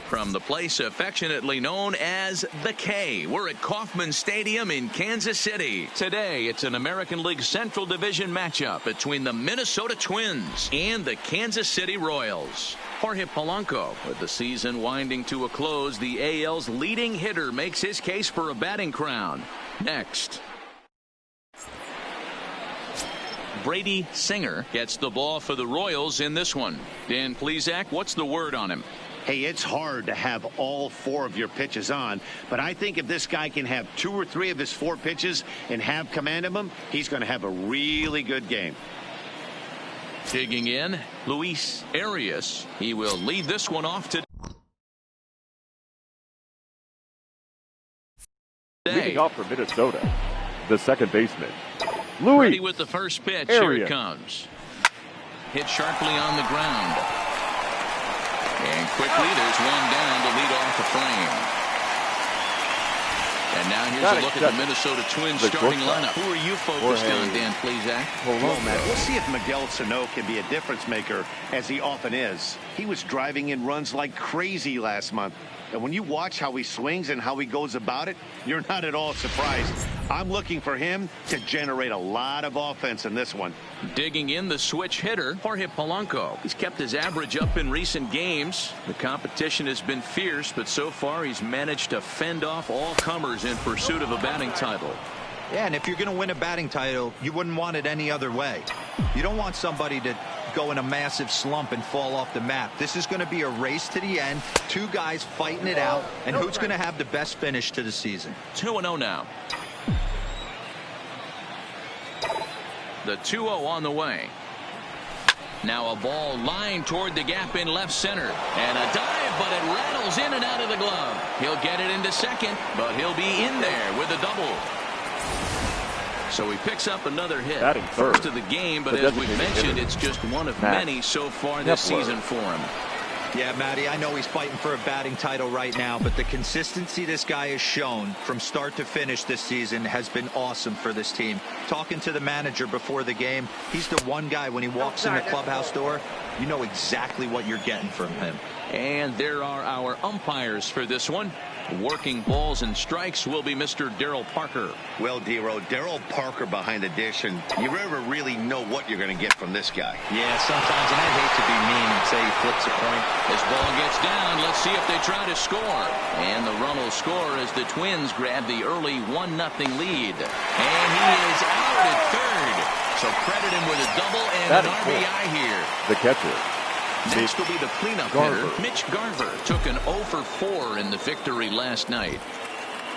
From the place affectionately known as the K, we're at Kauffman Stadium in Kansas City. Today, it's an American League Central Division matchup between the Minnesota Twins and the Kansas City Royals. Jorge Polanco, with the season winding to a close, the AL's leading hitter makes his case for a batting crown. Next. Brady Singer gets the ball for the Royals in this one. Dan Plesac, what's the word on him? Hey, it's hard to have all 4 of your pitches on, but I think if this guy can have 2 or 3 of his 4 pitches and have command of them, he's going to have a really good game. Digging in, Luis Arias. He will lead this one off today. Leading off for Minnesota, the second baseman, Luis. Ready with the first pitch. Arias. Here it comes. Hit sharply on the ground. And quickly, there's one down to lead off the frame. And now here's a look at the Minnesota Twins starting lineup. Who are you focused on, Dan Plesac? Well, Matt, we'll see if Miguel Sano can be a difference maker, as he often is. He was driving in runs like crazy last month. And when you watch how he swings and how he goes about it, you're not at all surprised. I'm looking for him to generate a lot of offense in this one. Digging in, the switch hitter, Jorge Polanco. He's kept his average up in recent games. The competition has been fierce, but so far he's managed to fend off all comers in pursuit of a batting title. Yeah, and if you're going to win a batting title, you wouldn't want it any other way. You don't want somebody to go in a massive slump and fall off the map. This is going to be a race to the end. 2 guys fighting it out, and who's going to have the best finish to the season? 2-0 now. The 2-0 on the way. Now a ball lined toward the gap in left center. And a dive, but it rattles in and out of the glove. He'll get it into second, but he'll be in there with a double. So he picks up another hit. First of the game, but as we've mentioned, it's just one of many so far this season for him. Yeah, Matty, I know he's fighting for a batting title right now, but the consistency this guy has shown from start to finish this season has been awesome for this team. Talking to the manager before the game, he's the one guy when he walks in the clubhouse door, you know exactly what you're getting from him. And there are our umpires for this one. Working balls and strikes will be Mr. Darryl Parker. Well, Dero, Darryl Parker behind the dish, and you never really know what you're going to get from this guy. Yeah, sometimes, and I hate to be mean and say he flips a coin. This ball gets down. Let's see if they try to score. And the run will score as the Twins grab the early 1-0 lead. And he is out at third. So credit him with a double and an RBI here. The catcher. Next will be the cleanup hitter. Mitch Garver took an 0 for 4 in the victory last night.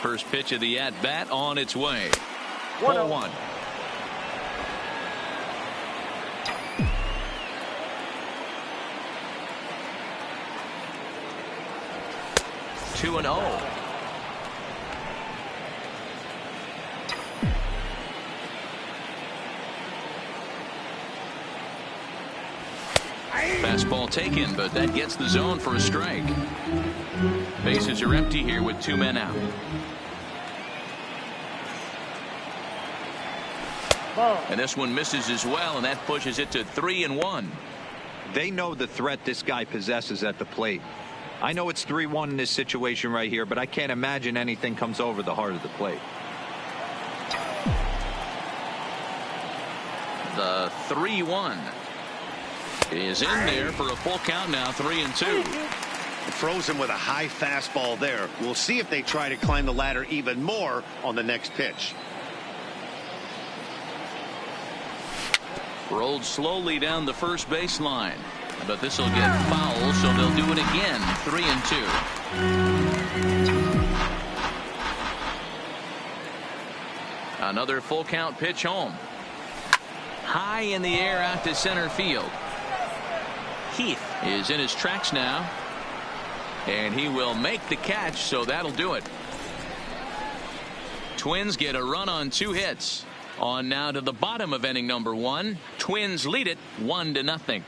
First pitch of the at-bat on its way. 1-1. Two and 0. Fastball taken, but that gets the zone for a strike. Bases are empty here with 2 men out. And this one misses as well, and that pushes it to 3-1. They know the threat this guy possesses at the plate. I know it's 3-1 in this situation right here, but I can't imagine anything comes over the heart of the plate. The 3-1 is in there for a full count now. 3-2. Throws him with a high fastball there. We'll see if they try to climb the ladder even more on the next pitch. Rolled slowly down the first baseline, but this will get foul, so they'll do it again. 3-2. Another full count pitch home. High in the air out to center field. Heath is in his tracks now, and he will make the catch, so that'll do it. Twins get a run on 2 hits. On now to the bottom of inning number 1. Twins lead it 1-0.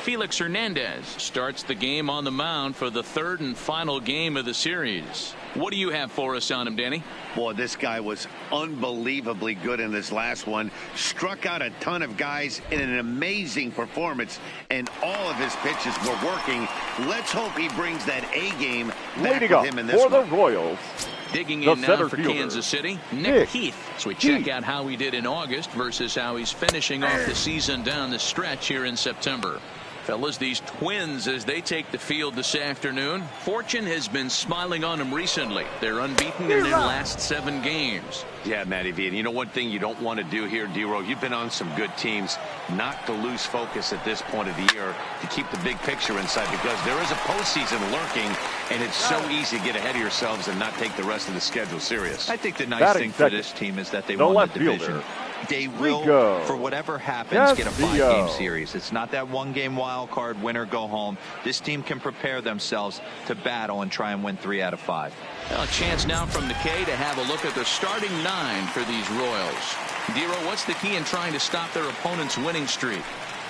Felix Hernandez starts the game on the mound for the 3rd and final game of the series. What do you have for us on him, Danny? Boy, this guy was unbelievably good in this last one. Struck out a ton of guys in an amazing performance, and all of his pitches were working. Let's hope he brings that A game back with him in this for one. the Royals. Digging The in now center for fielder, Kansas City, Nick Heath. So we check Heath. out how he did in August versus how he's finishing off the season down the stretch here in September. Fellas, these Twins, as they take the field this afternoon, fortune has been smiling on them recently. They're unbeaten in their last 7 games. Yeah, Matty V. And you know one thing you don't want to do here, D-Row, you've been on some good teams, not to lose focus at this point of the year, to keep the big picture in sight, because there is a postseason lurking, and it's so easy to get ahead of yourselves and not take the rest of the schedule serious. I think the nice Batting thing for this team is that they the won left the division. fielder, They will, Rico. for whatever happens, get a Castillo. 5-game series. It's not that one-game wild card, winner, go home. This team can prepare themselves to battle and try and win 3 out of 5. Well, a chance now from the K to have a look at the starting 9 for these Royals. Dero, what's the key in trying to stop their opponent's winning streak?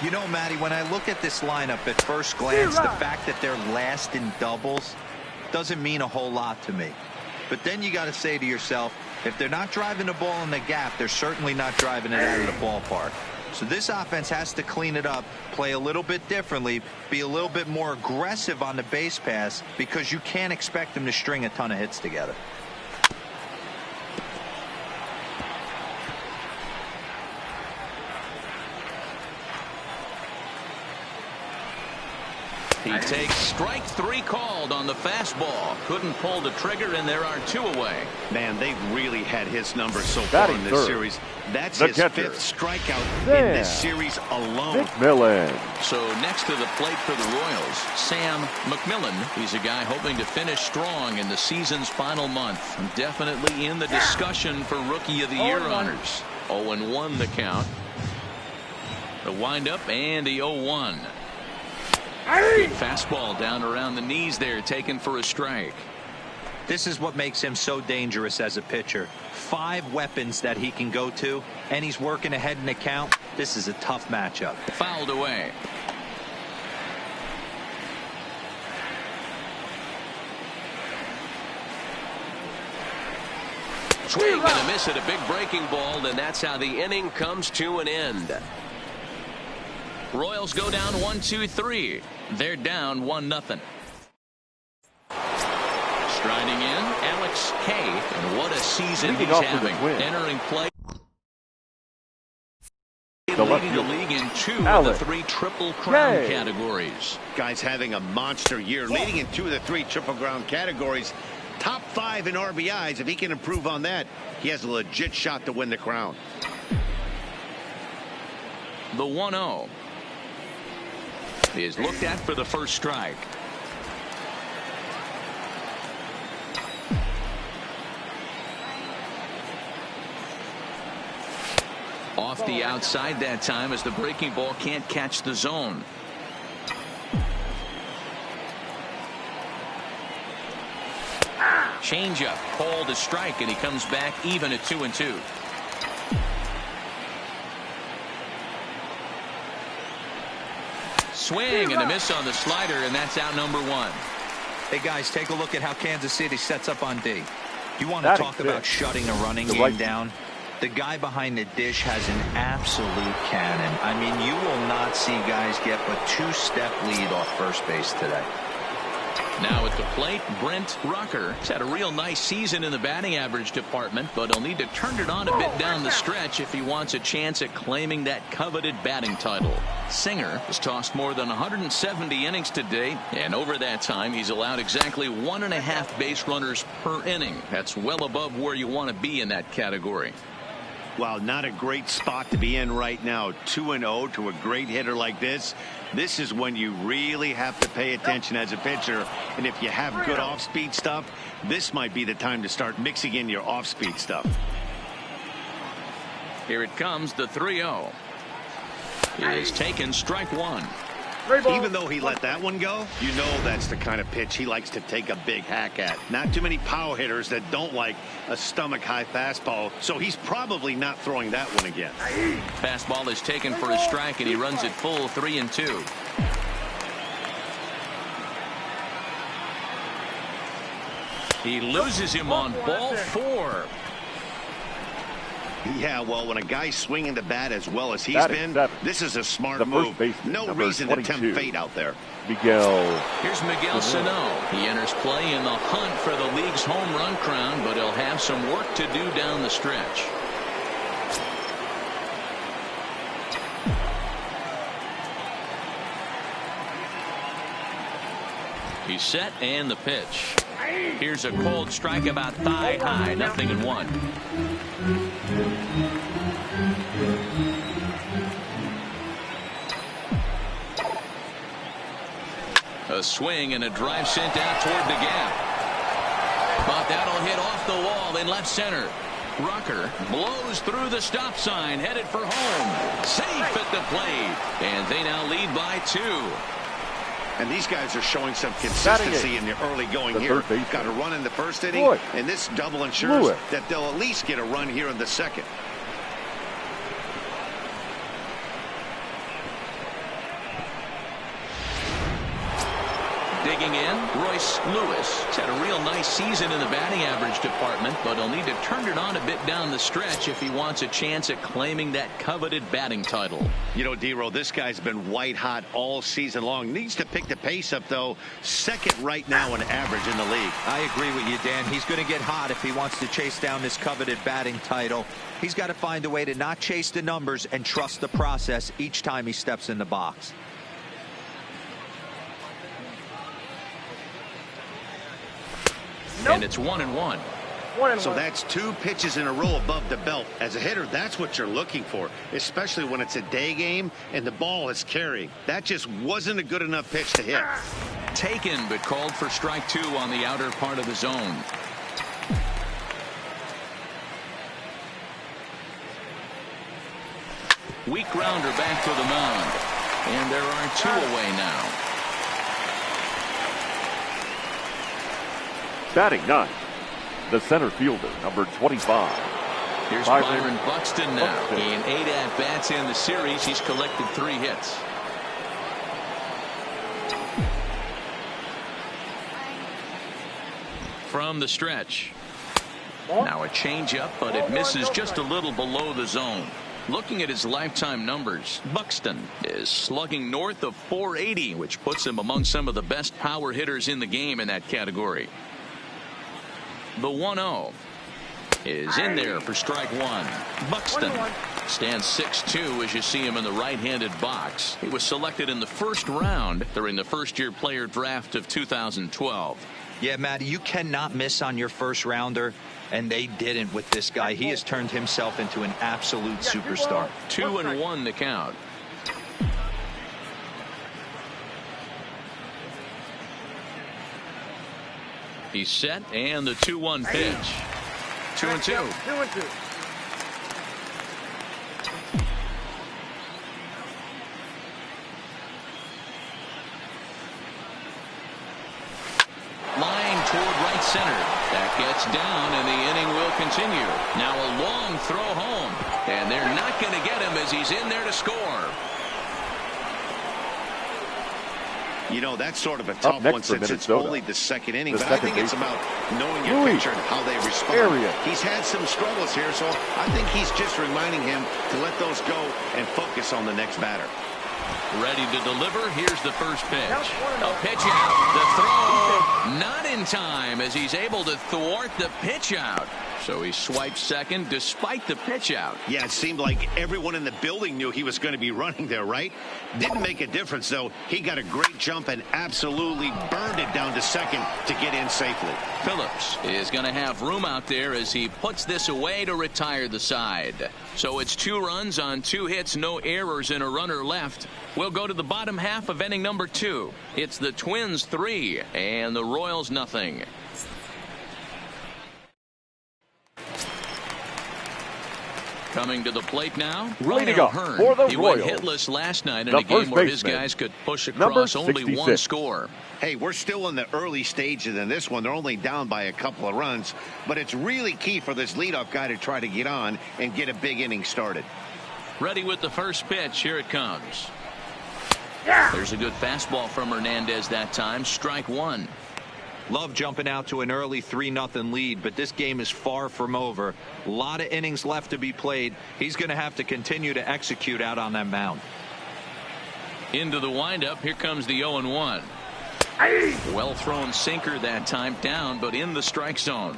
You know, Matty, when I look at this lineup at first glance, the fact that they're last in doubles doesn't mean a whole lot to me. But then you got to say to yourself, if they're not driving the ball in the gap, they're certainly not driving it out of the ballpark. So this offense has to clean it up, play a little bit differently, be a little bit more aggressive on the base pass, because you can't expect them to string a ton of hits together. He takes strike 3 called on the fastball. Couldn't pull the trigger, and there are 2 away. Man, they've really had his number so far Batting in this third, series. That's the his catcher. 5th strikeout Sam in this series alone. McMillan. So next to the plate for the Royals, Sam McMillan. He's a guy hoping to finish strong in the season's final month. Definitely in the discussion for Rookie of the Year honors. 0-1 the count. The windup and the 0-1. Good fastball down around the knees there, taken for a strike. This is what makes him so dangerous as a pitcher. 5 weapons that he can go to, and he's working ahead in the count. This is a tough matchup. Fouled away. Swing and a miss at a big breaking ball, and that's how the inning comes to an end. Royals go down 1-2-3. They're down 1-0. Striding in, Alex K. And what a season Leading he's off with a having. win. Entering play. The left Leading the fielder, league in 2 Alex of the 3 Triple Crown K. Guy's categories. having a monster year, leading in 2 of the 3 Triple Crown categories. Top 5 in RBIs. If he can improve on that, he has a legit shot to win the crown. The 1-0 is looked at for the first strike. Off the outside that time, as the breaking ball can't catch the zone. Changeup called a strike, and he comes back even at 2-2. Swing and a miss on the slider, and that's out number 1. Hey, guys, take a look at how Kansas City sets up on D. You want to Batting talk about fifth, shutting a running the game right down? The guy behind the dish has an absolute cannon. I mean, you will not see guys get a 2-step lead off first base today. Now at the plate, Brent Rucker. He's had a real nice season in the batting average department, but he'll need to turn it on a bit down the stretch if he wants a chance at claiming that coveted batting title. Singer has tossed more than 170 innings to date, and over that time he's allowed exactly 1.5 base runners per inning. That's well above where you want to be in that category. Wow, not a great spot to be in right now. 2-0 to a great hitter like this. This is when you really have to pay attention as a pitcher. And if you have good off-speed stuff, this might be the time to start mixing in your off-speed stuff. Here it comes, the 3-0. It is taken, strike 1. Even though he let that one go, you know that's the kind of pitch he likes to take a big hack at. Not too many power hitters that don't like a stomach-high fastball, so he's probably not throwing that one again. Fastball is taken for a strike, and he runs it full 3-2. He loses him on ball 4. Yeah, well, when a guy's swinging the bat as well as he's been, this is a smart the move. Baseman, no reason 22, to tempt fate out there. Here's Miguel Sano. He enters play in the hunt for the league's home run crown, but he'll have some work to do down the stretch. He's set and the pitch. Here's a cold strike about thigh high, 0-1. A swing and a drive sent out toward the gap. But that'll hit off the wall in left center. Rucker blows through the stop sign, headed for home. Safe at the plate. And they now lead by 2. And these guys are showing some consistency in the early going here. Got a run in the first inning, and this double ensures that they'll at least get a run here in the second. Digging in, Royce Lewis. He's had a real nice season in the batting average department, but he'll need to turn it on a bit down the stretch if he wants a chance at claiming that coveted batting title. You know, D-Row, this guy's been white hot all season long. Needs to pick the pace up, though. Second right now in average in the league. I agree with you, Dan. He's going to get hot if he wants to chase down this coveted batting title. He's got to find a way to not chase the numbers and trust the process each time he steps in the box. And it's 1-1. So that's 2 pitches in a row above the belt. As a hitter, that's what you're looking for, especially when it's a day game and the ball is carrying. That just wasn't a good enough pitch to hit. Taken, but called for strike 2 on the outer part of the zone. Weak grounder back to the mound. And there are 2 away now. Batting 9, the center fielder, number 25. Here's Byron Buxton now. In 8 at-bats in the series, he's collected 3 hits. From the stretch. Now a changeup, but it misses just a little below the zone. Looking at his lifetime numbers, Buxton is slugging north of .480, which puts him among some of the best power hitters in the game in that category. The 1-0 is in there for strike 1. Buxton stands 6'2" as you see him in the right-handed box. He was selected in the first round during the first-year player draft of 2012. Yeah, Matty, you cannot miss on your first rounder, and they didn't with this guy. He has turned himself into an absolute superstar. 2-1 the count. He's set, and the 2-1 pitch. 2-2. 2-2. Line toward right center. That gets down, and the inning will continue. Now a long throw home, and they're not going to get him as he's in there to score. You know, that's sort of a tough one since it's only the second inning, but I think it's about knowing your pitcher and how they respond. He's had some struggles here, so I think he's just reminding him to let those go and focus on the next batter. Ready to deliver. Here's the first pitch. A pitch out. The throw not in time as he's able to thwart the pitch out. So he swipes second despite the pitch out. Yeah, it seemed like everyone in the building knew he was going to be running there, right? Didn't make a difference, though. He got a great jump and absolutely burned it down to second to get in safely. Phillips is going to have room out there as he puts this away to retire the side. So it's 2 runs on 2 hits, no errors, and a runner left. We'll go to the bottom half of inning number 2. It's the Twins 3 and the Royals nothing. Coming to the plate now, Leading up for the He Royals, went hitless last night in a game where his guys could push across only 1 score. Hey, we're still in the early stages in this one. They're only down by a couple of runs, but it's really key for this leadoff guy to try to get on and get a big inning started. Ready with the first pitch. Here it comes. There's a good fastball from Hernandez that time. Strike 1. Love jumping out to an early 3-0 lead, but this game is far from over. A lot of innings left to be played. He's going to have to continue to execute out on that mound. Into the windup. Here comes the 0-1. Well thrown sinker that time, down, but in the strike zone.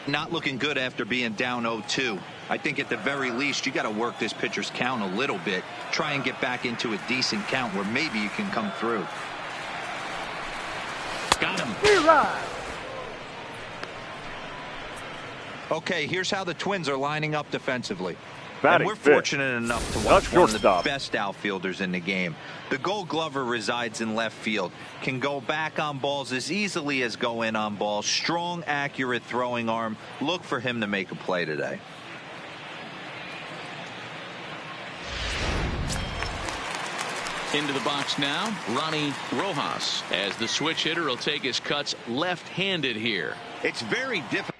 Not looking good after being down 0-2. I think at the very least you got to work this pitcher's count a little bit. Try and get back into a decent count where maybe you can come through. Got him. Okay, here's how the Twins are lining up defensively. Batting And we're fifth. fortunate enough to watch one of the shortstop. best outfielders in the game. The Gold Glover resides in left field. Can go back on balls as easily as go in on balls. Strong, accurate throwing arm. Look for him to make a play today. Into the box now, Ronnie Rojas, as the switch hitter will take his cuts left-handed here. It's very difficult.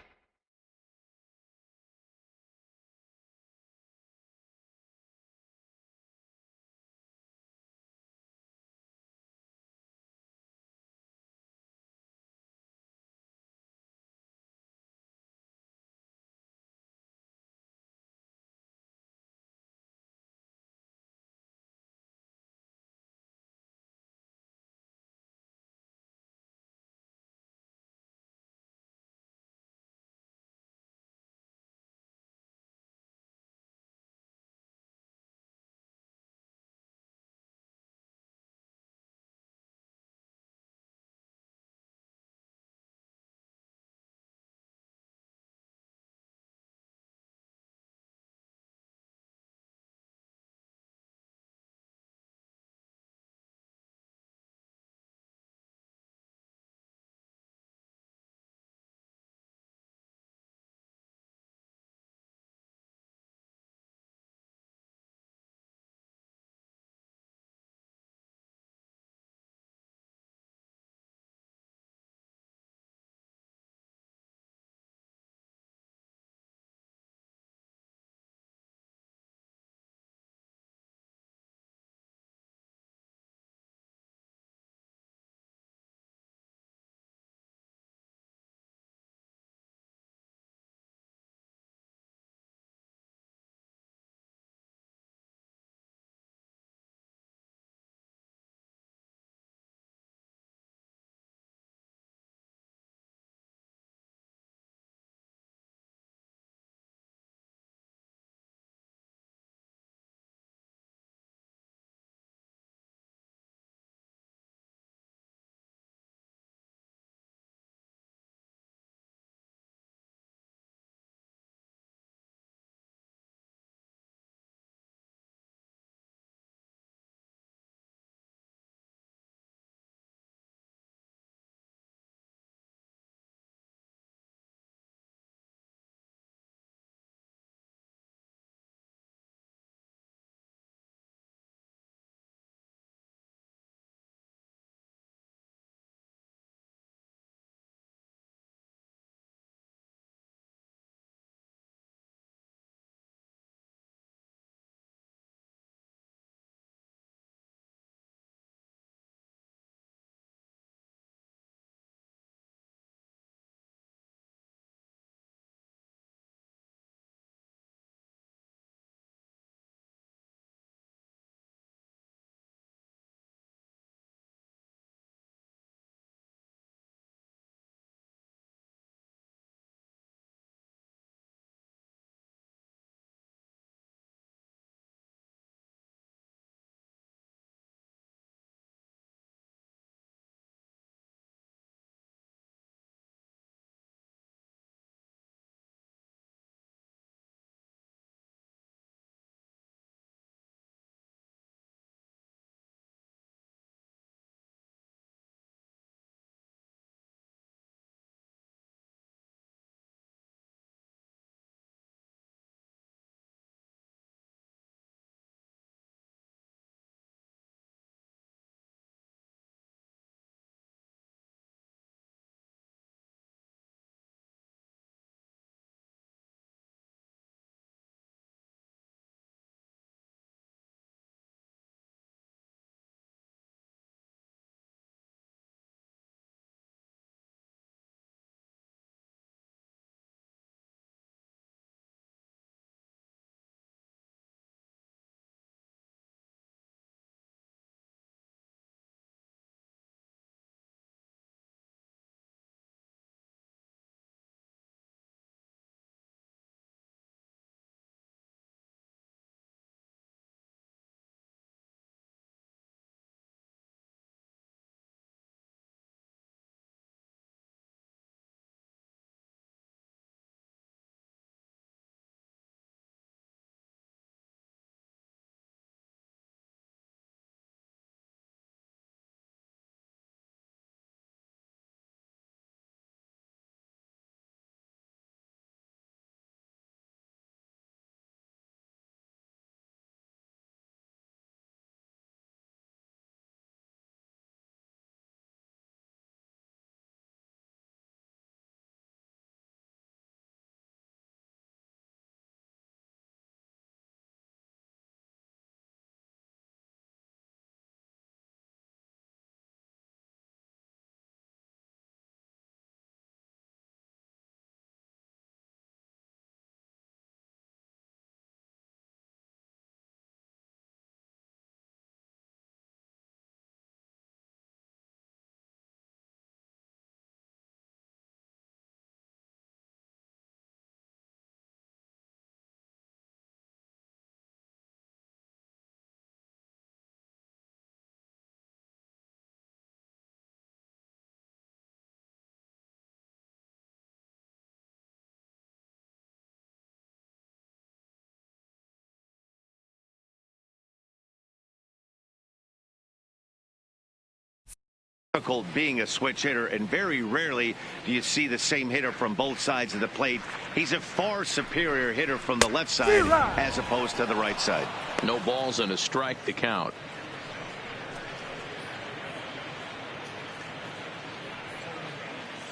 difficult being a switch hitter, and very rarely do you see the same hitter from both sides of the plate. He's a far superior hitter from the left side as opposed to the right side. No balls and a strike to count.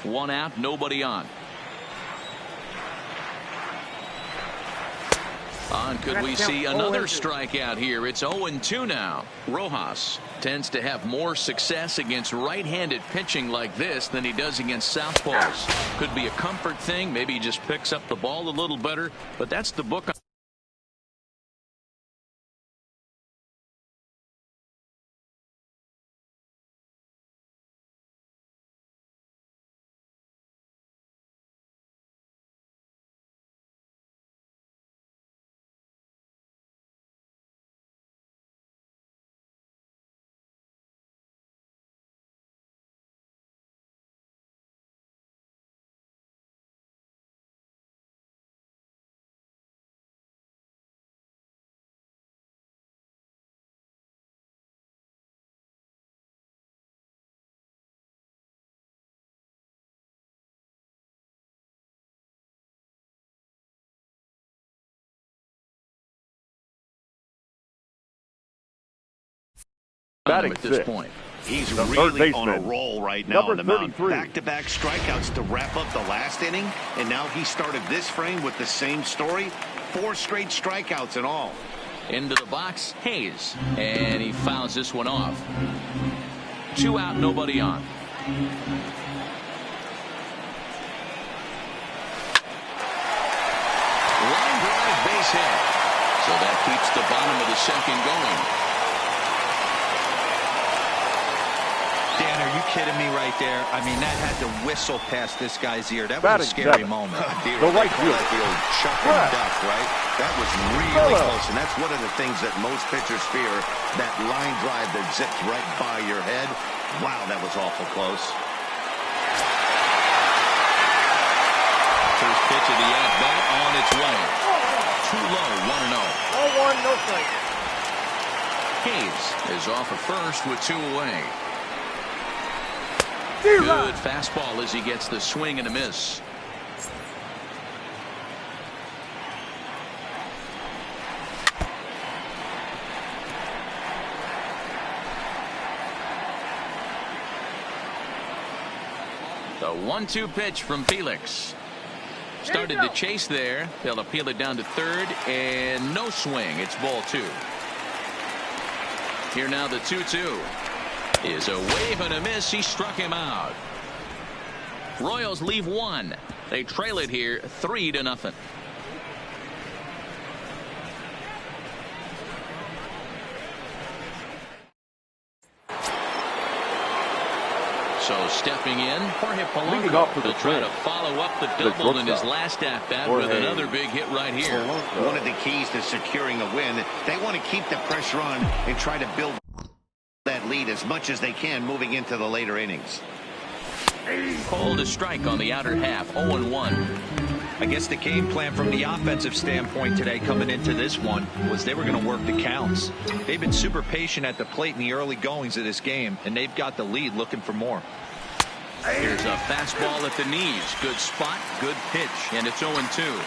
One out, nobody on. Could we see another strikeout here? It's 0-2 now. Rojas tends to have more success against right-handed pitching like this than he does against southpaws. Could be a comfort thing. Maybe he just picks up the ball a little better, but that's the book. Batting at this six. point. He's The really third on a baseman, roll right now on number the mound. 33. Back-to-back strikeouts to wrap up the last inning, and now he started this frame with the same story. 4 straight strikeouts in all. Into the box, Hayes, and he fouls this one off. 2 out, nobody on. Line drive, base hit. So that keeps the bottom of the second going. Dan, are you kidding me right there? I mean, that had to whistle past this guy's ear. That was Batting a scary seven. moment. The right field. The old chuck and duck, right? That was really close, and that's one of the things that most pitchers fear, that line drive that zips right by your head. Wow, that was awful close. First pitch of the at-bat on its way. Too low, 1-0. 0-1, no strike. Hayes is off at first with 2 away. Good fastball as he gets the swing and a miss. The 1-2 pitch from Felix. Started to chase there. They'll appeal it down to third, and no swing. It's ball 2. Here now the 2-2 is a wave and a miss. He struck him out. Royals leave 1. They trail it here 3-0. So stepping in, Jorge Leading off Polanco to the to try to bench. follow up the The double in his shortstop. last at-bat Jorge with another big hit right here. One of the keys to securing a win, they want to keep the pressure on and try to build that lead as much as they can moving into the later innings. Called a strike on the outer half, 0-1. I guess the game plan from the offensive standpoint today coming into this one was they were going to work the counts. They've been super patient at the plate in the early goings of this game, and they've got the lead looking for more. Here's a fastball at the knees. Good spot, good pitch, and it's 0-2.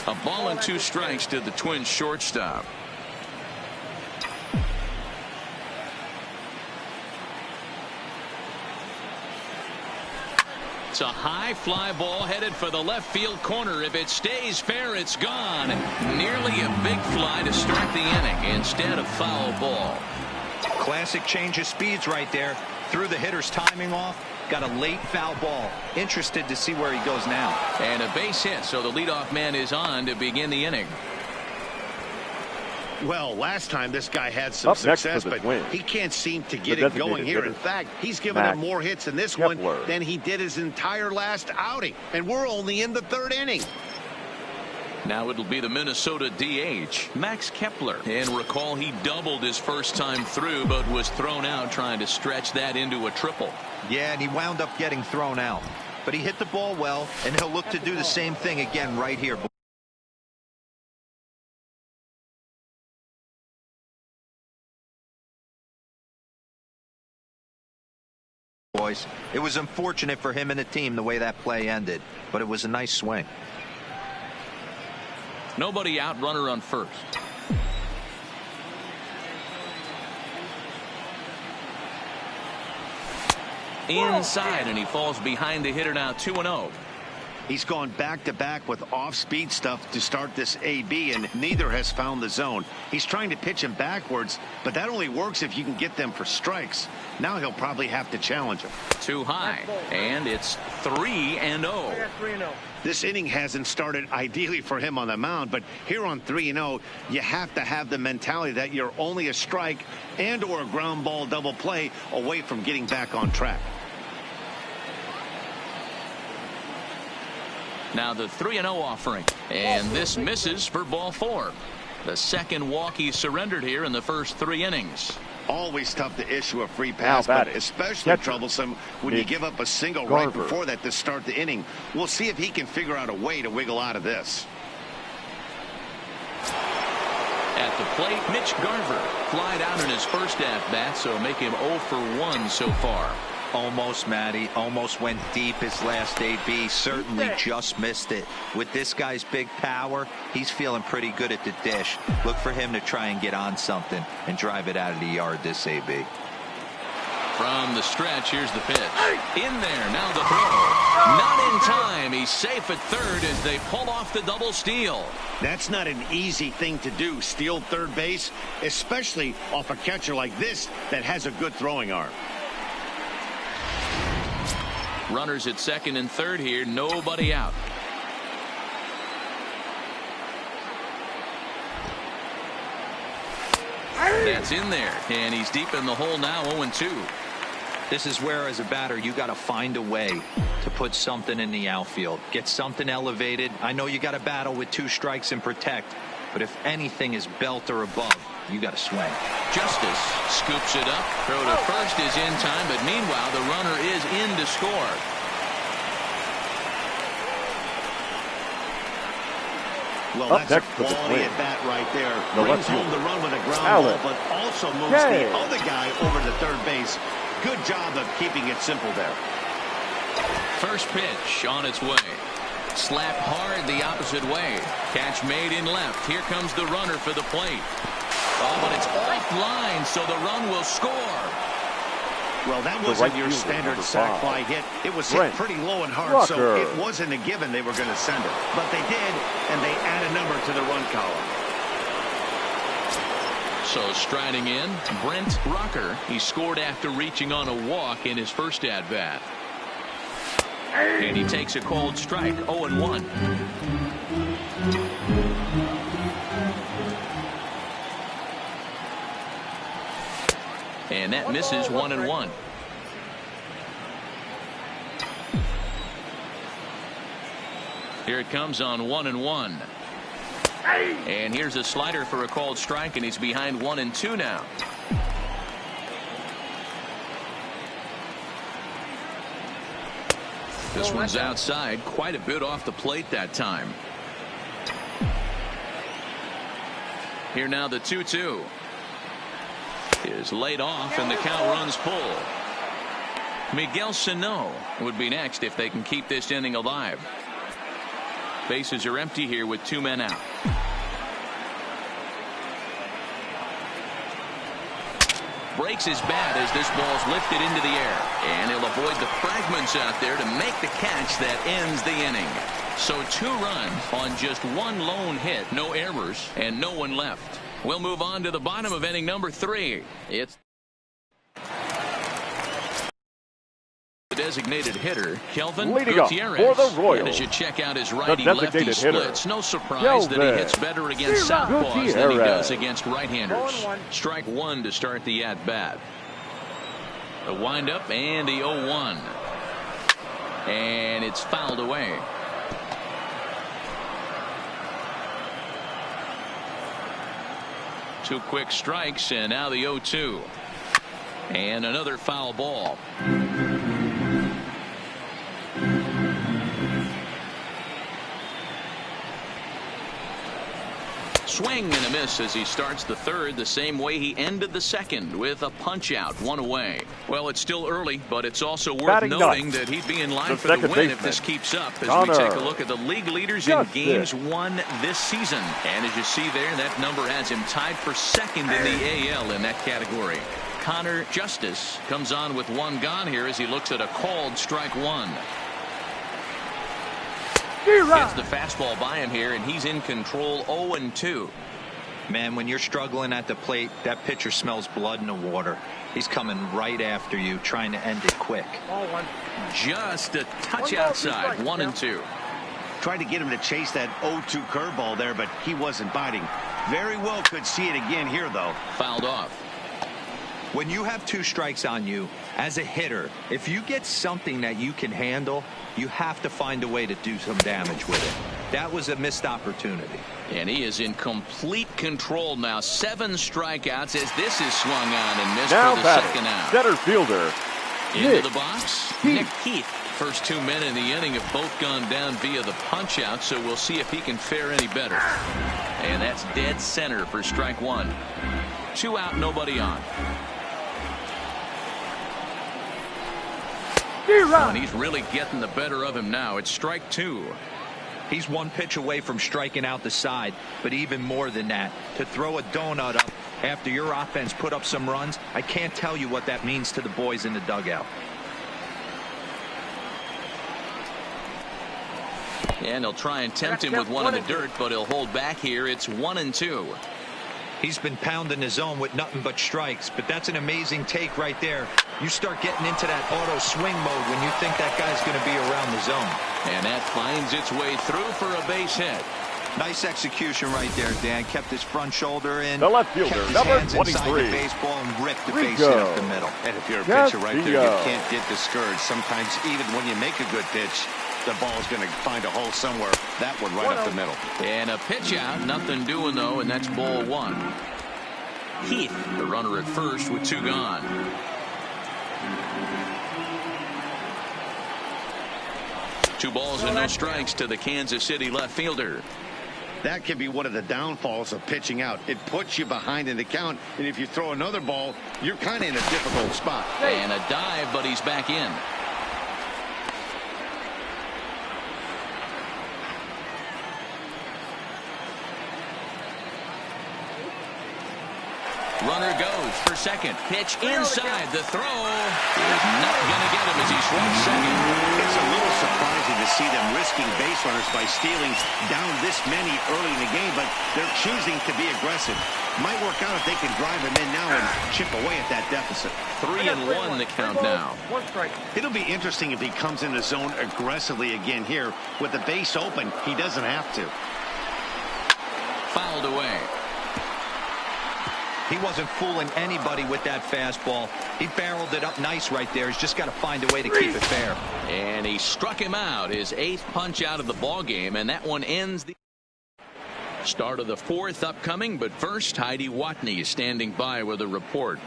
A ball and 2 strikes to the Twins shortstop. It's a high fly ball headed for the left field corner. If it stays fair, it's gone. Nearly a big fly to start the inning instead of foul ball. Classic change of speeds right there. Threw the hitter's timing off. Got a late foul ball. Interested to see where he goes now. And a base hit, so the leadoff man is on to begin the inning. Well, last time this guy had some Up next success, for the but Twins, he can't seem to get the it going designated here. hitter, In fact, he's given Max up more hits in this Kepler. one than he did his entire last outing. And we're only in the 3rd inning. Now it'll be the Minnesota DH, Max Kepler. And recall he doubled his first time through, but was thrown out trying to stretch that into a triple. Yeah, and he wound up getting thrown out. But he hit the ball well, and he'll look to do the same thing again right here. Royce. It was unfortunate for him and the team the way that play ended, but it was a nice swing. Nobody out, runner on first. Inside, and he falls behind the hitter now 2-0. He's gone back-to-back with off-speed stuff to start this AB, and neither has found the zone. He's trying to pitch him backwards, but that only works if you can get them for strikes. Now he'll probably have to challenge him. Too high, and it's 3-0. This inning hasn't started ideally for him on the mound, but here on 3-0, you have to have the mentality that you're only a strike and or a ground ball double play away from getting back on track. Now the 3-0 offering, and this misses for ball 4. The second walk he surrendered here in the first 3 innings. Always tough to issue a free pass, but especially troublesome when you give up a single right before that to start the inning. We'll see if he can figure out a way to wiggle out of this. At the plate, Mitch Garver flied out in his first at-bat, so make him 0 for 1 so far. Almost, Matty. Almost went deep his last AB. Certainly just missed it. With this guy's big power, he's feeling pretty good at the dish. Look for him to try and get on something and drive it out of the yard this AB. From the stretch, here's the pitch. In there, now the throw. Not in time. He's safe at third as they pull off the double steal. That's not an easy thing to do, steal third base, especially off a catcher like this that has a good throwing arm. Runners at second and third here, nobody out. That's in there, and he's deep in the hole now, 0-2. This is where, as a batter, you got to find a way to put something in the outfield. Get something elevated. I know you got to battle with 2 strikes and protect, but if anything is belt or above, you got to swing. Justice scoops it up. Throw to first is in time, but meanwhile, the runner is in to score. Well, that's a quality at bat right there. Brings home the run with a ground ball, but also moves the other guy over to third base. Good job of keeping it simple there. First pitch on its way. Slapped hard the opposite way. Catch made in left. Here comes the runner for the plate. Oh, but it's offline, so the run will score. Well, that wasn't your standard sac fly hit. It was hit pretty low and hard, so it wasn't a given they were going to send it. But they did, and they add a number to the run column. So striding in, Brent Rocker. He scored after reaching on a walk in his first at-bat. And he takes a cold strike, 0-1. And that misses 1-1. Here it comes on 1-1. And here's a slider for a called strike, and he's behind 1-2 now. This one's outside, quite a bit off the plate that time. Here now the 2-2. Is laid off, and the count runs full. Miguel Sano would be next if they can keep this inning alive. Bases are empty here with 2 men out. Breaks his bat as this ball's lifted into the air, and he'll avoid the fragments out there to make the catch that ends the inning. So 2 runs on just 1 lone hit, no errors, and no one left. We'll move on to the bottom of inning number 3. It's the designated hitter, Kelvin Gutierrez. For the Royals, and as you check out his righty-lefty splits, no surprise that he hits better against southpaws than he does against right-handers. Strike 1 to start the at-bat. The windup and the 0-1. And it's fouled away. Two quick strikes, and now the 0-2. And another foul ball. swing and a miss as he starts the third the same way he ended the second, with a punch out, 1 away. Well, it's still early, but it's also worth noting that he'd be in line for the win if this keeps up, as we take a look at the league leaders in games won this season. And as you see there, that number has him tied for second in the AL in that category. Connor Justice comes on with 1 gone here as he looks at a called strike 1. Gets the fastball by him here, and he's in control 0-2. Man, when you're struggling at the plate, that pitcher smells blood in the water. He's coming right after you, trying to end it quick. Just a touch outside, 1-2. Tried to get him to chase that 0-2 curveball there, but he wasn't biting. Very well could see it again here, though. Fouled off. When you have 2 strikes on you, as a hitter, if you get something that you can handle, you have to find a way to do some damage with it. That was a missed opportunity. And he is in complete control now. 7 strikeouts as this is swung on and missed now for the second out. Center fielder. Into the box, Nick Heath. First 2 men in the inning have both gone down via the punch out, so we'll see if he can fare any better. And that's dead center for strike 1. 2 out, nobody on. And he's really getting the better of him now. It's strike 2. He's 1 pitch away from striking out the side, but even more than that, to throw a donut up after your offense put up some runs, I can't tell you what that means to the boys in the dugout. And he'll try and tempt him with 1 in the dirt, but he'll hold back here. It's 1-2. He's been pounding the zone with nothing but strikes, but that's an amazing take right there. You start getting into that auto swing mode when you think that guy's going to be around the zone. And that finds its way through for a base hit. Nice execution right there, Dan. Kept his front shoulder in. The left fielder, number 23. Inside the baseball and ripped the base hit up the middle. And if you're a pitcher right there, you can't get discouraged. Sometimes even when you make a good pitch, the ball is going to find a hole somewhere. That one right up the middle. And a pitch out, nothing doing though, and that's ball 1. Heath, the runner at first with 2 gone. Two balls and no strikes to the Kansas City left fielder. That can be one of the downfalls of pitching out. It puts you behind in the count, and if you throw another ball, you're kind of in a difficult spot. And a dive, but he's back in. Runner goes for second. Pitch inside. The throw is not going to get him as he swings second. It's a little surprising to see them risking base runners by stealing down this many early in the game, but they're choosing to be aggressive. Might work out if they can drive him in now and chip away at that deficit. 3-1 the count now. It'll be interesting if he comes in the zone aggressively again here. With the base open, he doesn't have to. Fouled away. He wasn't fooling anybody with that fastball. He barreled it up nice right there. He's just got to find a way to keep it fair. And he struck him out, his 8th punch out of the ball game, and that one ends the start of the 4th upcoming. But first, Heidi Watney standing by with a report.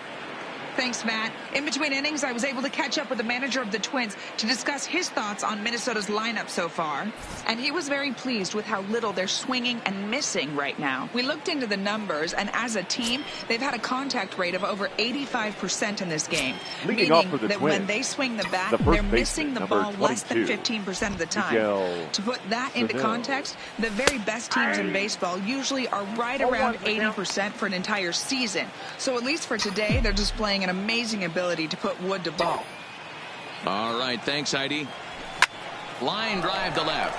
Thanks, Matt. In between innings, I was able to catch up with the manager of the Twins to discuss his thoughts on Minnesota's lineup so far. And he was very pleased with how little they're swinging and missing right now. We looked into the numbers, and as a team, they've had a contact rate of over 85% in this game. Leading meaning off for the that Twins, when they swing the bat, the they're missing the ball less than 15% of the time. To put that into context, the very best teams in baseball usually are right around 80% for an entire season. So at least for today, they're displaying an amazing ability to put wood to ball. All right, thanks, Heidi. Line drive to left.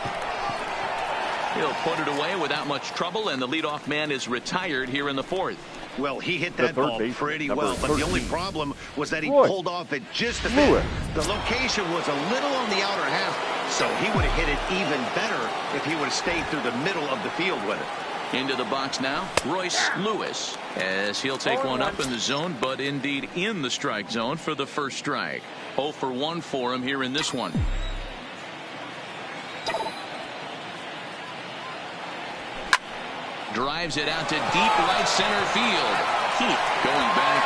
He'll put it away without much trouble, and the leadoff man is retired here in the 4th. Well, he hit that ball pretty well, but the only problem was that he pulled off it just a bit. The location was a little on the outer half, so he would have hit it even better if he would have stayed through the middle of the field with it. Into the box now, Royce Lewis, as he'll take one up in the zone, but indeed in the strike zone for the first strike. 0 for 1 for him here in this one. Drives it out to deep right center field. Heath going back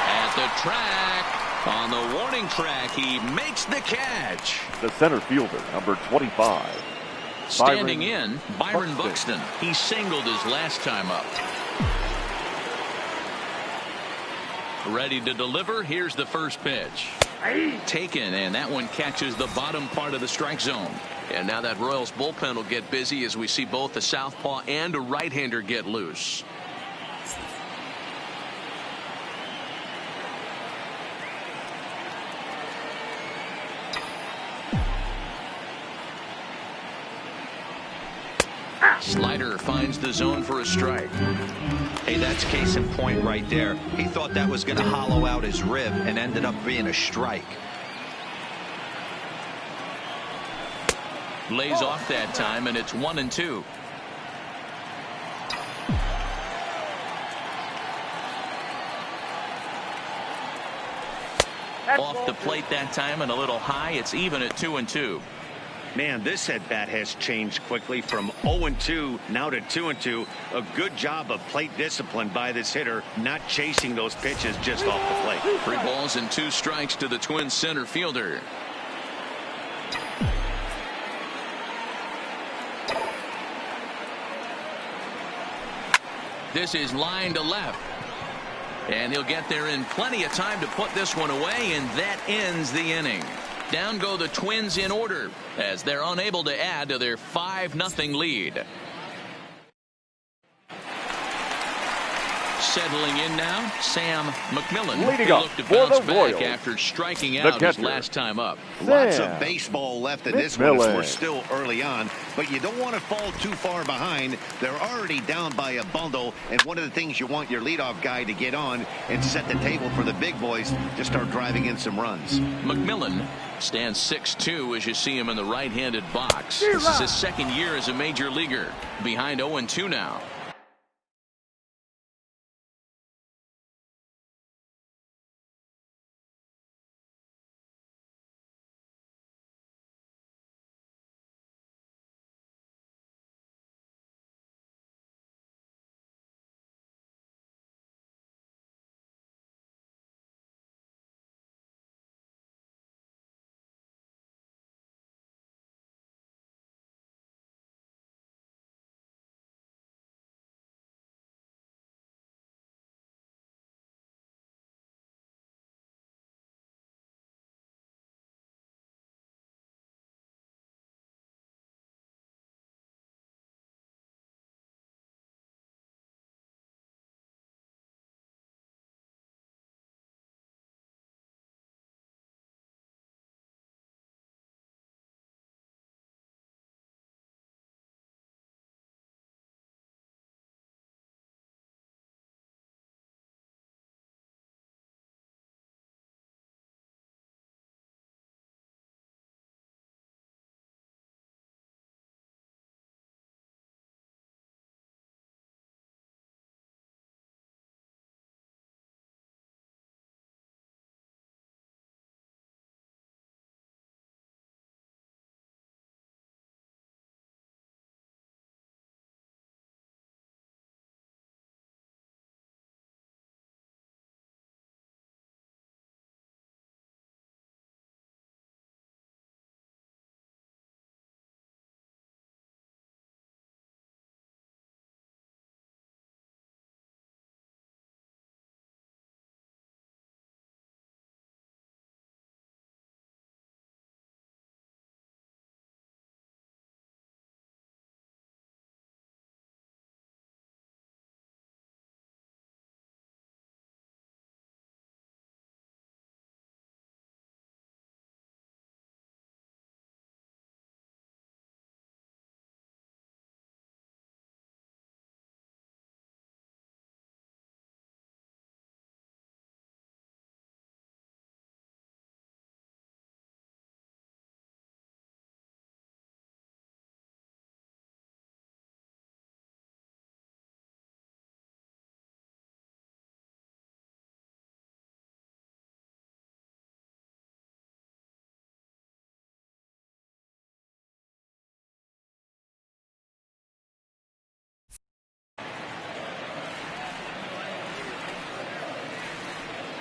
at the track. On the warning track, he makes the catch. The center fielder, number 25. Standing in, Byron Buxton. He singled his last time up. Ready to deliver. Here's the first pitch. Taken, and that one catches the bottom part of the strike zone. And now that Royals bullpen will get busy as we see both a southpaw and a right-hander get loose. Slider finds the zone for a strike. Hey, that's case in point right there. He thought that was going to hollow out his rib and ended up being a strike. Lays off that time, and it's 1-2. Off the plate that time and a little high. It's even at 2-2. Man, this at bat has changed quickly from 0-2 now to 2-2. A good job of plate discipline by this hitter, not chasing those pitches just off the plate. 3 balls and 2 strikes to the Twins center fielder. This is line to left. And he'll get there in plenty of time to put this one away, and that ends the inning. Down go the Twins in order as they're unable to add to their 5-0 lead. Settling in now, Sam McMillan. Leading up looked to for bounce the back Royals, after striking out his last time up. Lots of baseball left in this one as McMillan. we're still early on, but you don't want to fall too far behind. They're already down by a bundle, and one of the things you want your leadoff guy to get on and set the table for the big boys to start driving in some runs. McMillan stands 6'2" as you see him in the right-handed box. This is his second year as a major leaguer. Behind 0-2 now.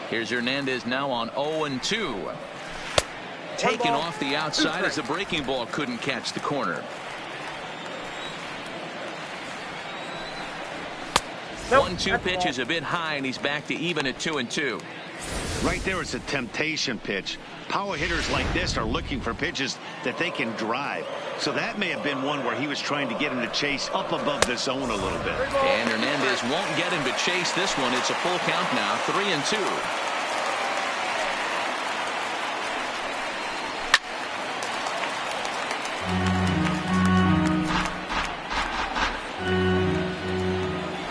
Here's Hernandez now on 0-2. Taken off the outside as the breaking ball couldn't catch the corner. 1-2 pitch is a bit high, and he's back to even at 2-2. Right there is a temptation pitch. Power hitters like this are looking for pitches that they can drive. So that may have been one where he was trying to get him to chase up above the zone a little bit. And Hernandez won't get him to chase this one. It's a full count now, 3-2.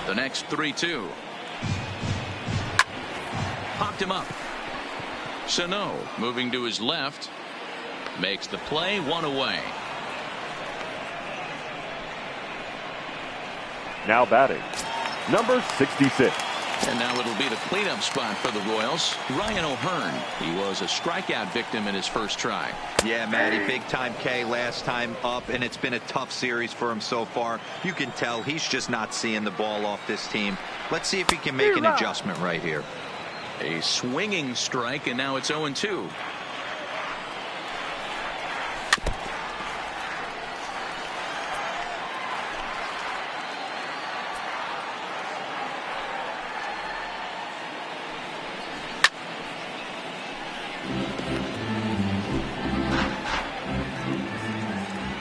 The next 3-2. Popped him up. Sano moving to his left. Makes the play, 1 away. Now batting, number 66. And now it'll be the cleanup spot for the Royals. Ryan O'Hearn. He was a strikeout victim in his first try. Yeah, Matty, big time K last time up, and it's been a tough series for him so far. You can tell he's just not seeing the ball off this team. Let's see if he can make an adjustment right here. A swinging strike, and now it's 0-2.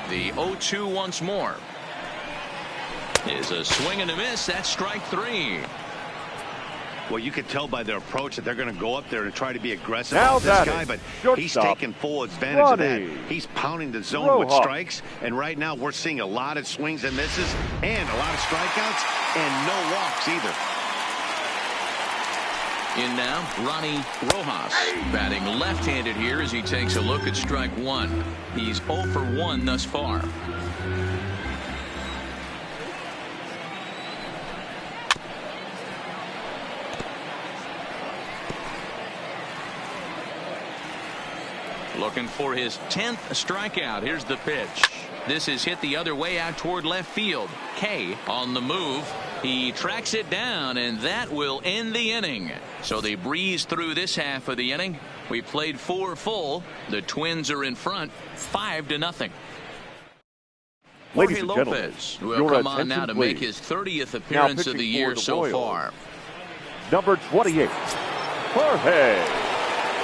The 0-2 once more. Is a swing and a miss. That's strike 3. Well, you could tell by their approach that they're going to go up there and try to be aggressive Now with this batting, guy, but he's shortstop, taking full advantage of that. Ronnie He's pounding the zone with Rojas. strikes, and right now we're seeing a lot of swings and misses and a lot of strikeouts and no walks either. In now, Ronnie Rojas, batting left-handed here as he takes a look at strike 1. He's 0 for 1 thus far. Looking for his 10th strikeout. Here's the pitch. This is hit the other way out toward left field. K on the move. He tracks it down, and that will end the inning. So they breeze through this half of the inning. We played 4 full. The Twins are in front, 5-0. Ladies Jorge and gentlemen, Lopez will your come on now attention, to make please. his 30th appearance of the year so Royals, far. number 28, Jorge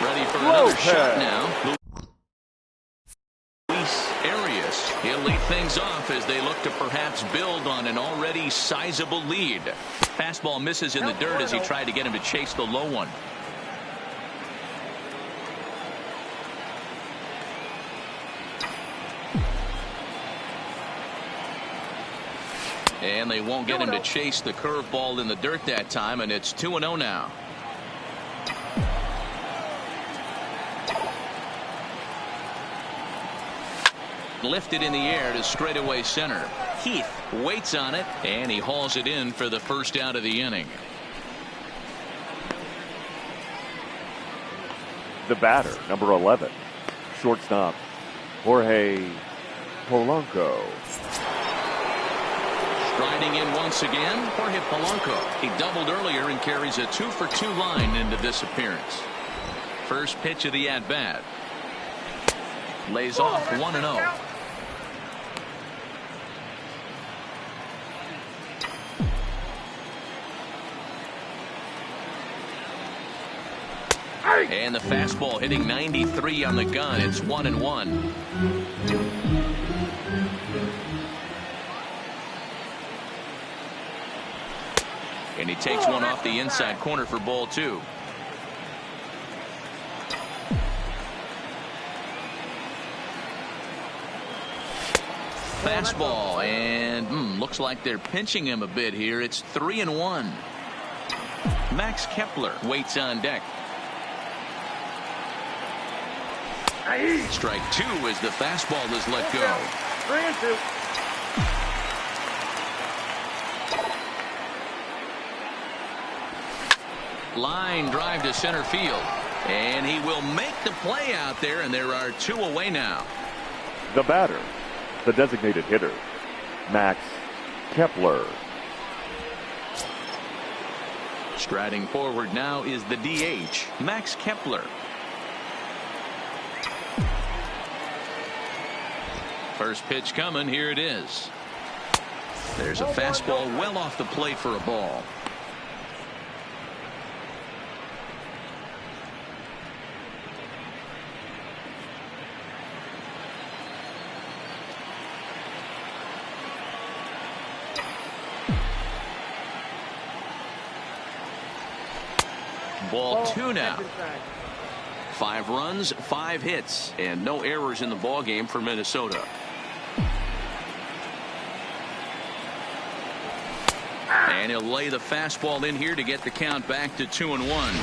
Ready for another Lopez. shot now. Luis Arias. He'll lead things off as they look to perhaps build on an already sizable lead. Fastball misses in the dirt as he tried to get him to chase the low one. And they won't get him to chase the curveball in the dirt that time, and it's 2-0 now. Lifted in the air to straightaway center. Heath waits on it, and he hauls it in for the first out of the inning. The batter, number 11, shortstop, Jorge Polanco. Striding in once again, Jorge Polanco. He doubled earlier and carries a 2-for-2 line into this appearance. First pitch of the at-bat. Lays off 1-0. And the fastball hitting 93 on the gun. It's 1-1. And he takes one off the inside corner for ball 2. Fastball, and looks like they're pinching him a bit here. It's 3-1. Max Kepler waits on deck. Strike 2 as the fastball is let go. 3-2. Line drive to center field, and he will make the play out there, and there are 2 away now. The batter, the designated hitter, Max Kepler. Striding forward now is the DH, Max Kepler. First pitch coming. Here it is. There's a fastball well off the plate for a ball. Ball 2 now. 5 runs, 5 hits, and no errors in the ball game for Minnesota. And he'll lay the fastball in here to get the count back to 2-1.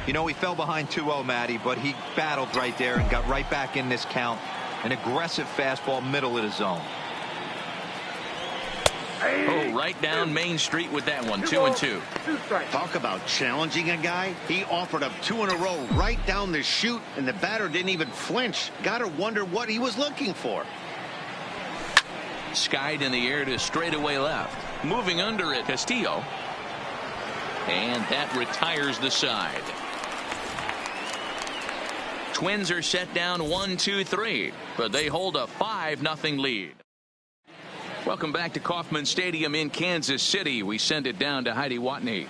You know, he fell behind 2-0, Matty, but he battled right there and got right back in this count. An aggressive fastball, middle of the zone. Oh, right down Main Street with that one. 2-2. Talk about challenging a guy. He offered up 2 in a row right down the chute, and the batter didn't even flinch. Gotta wonder what he was looking for. Skied in the air to straightaway left. Moving under it, Castillo. And that retires the side. Twins are set down 1-2-3, but they hold a 5-0 lead. Welcome back to Kauffman Stadium in Kansas City. We send it down to Heidi Watney.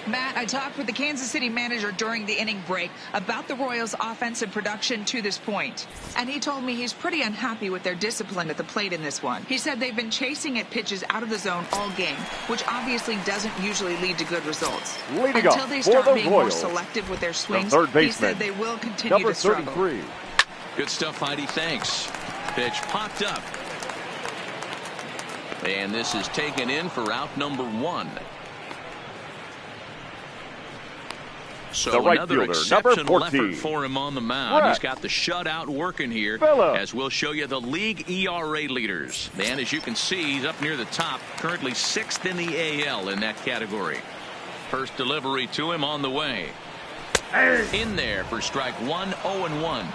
Matt, I talked with the Kansas City manager during the inning break about the Royals' offensive production to this point. And he told me he's pretty unhappy with their discipline at the plate in this one. He said they've been chasing at pitches out of the zone all game, which obviously doesn't usually lead to good results. Until they start being more selective with their swings, he said they will continue to struggle. 33. Good stuff, Heidi. Thanks. Pitch popped up. And this is taken in for out number 1. So the right another fielder, exceptional number 14. effort for him on the mound. He's got the shutout working here, as we'll show you the league ERA leaders. And as you can see, he's up near the top, currently 6th in the AL in that category. First delivery to him on the way. In there for strike 1, 0-1.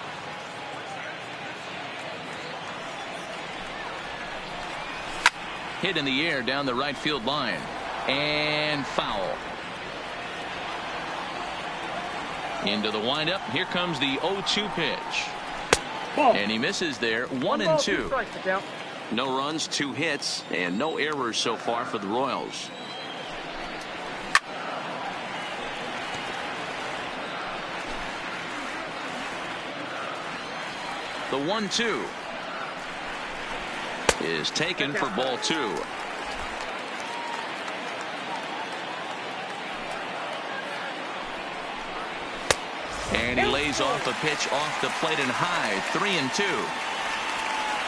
Hit in the air down the right field line. And foul. Into the windup. Here comes the 0-2 pitch. And he misses there. 1-2. No runs, 2 hits, and no errors so far for the Royals. The 1-2 is taken for ball 2. And he lays off a pitch off the plate and high. 3-2.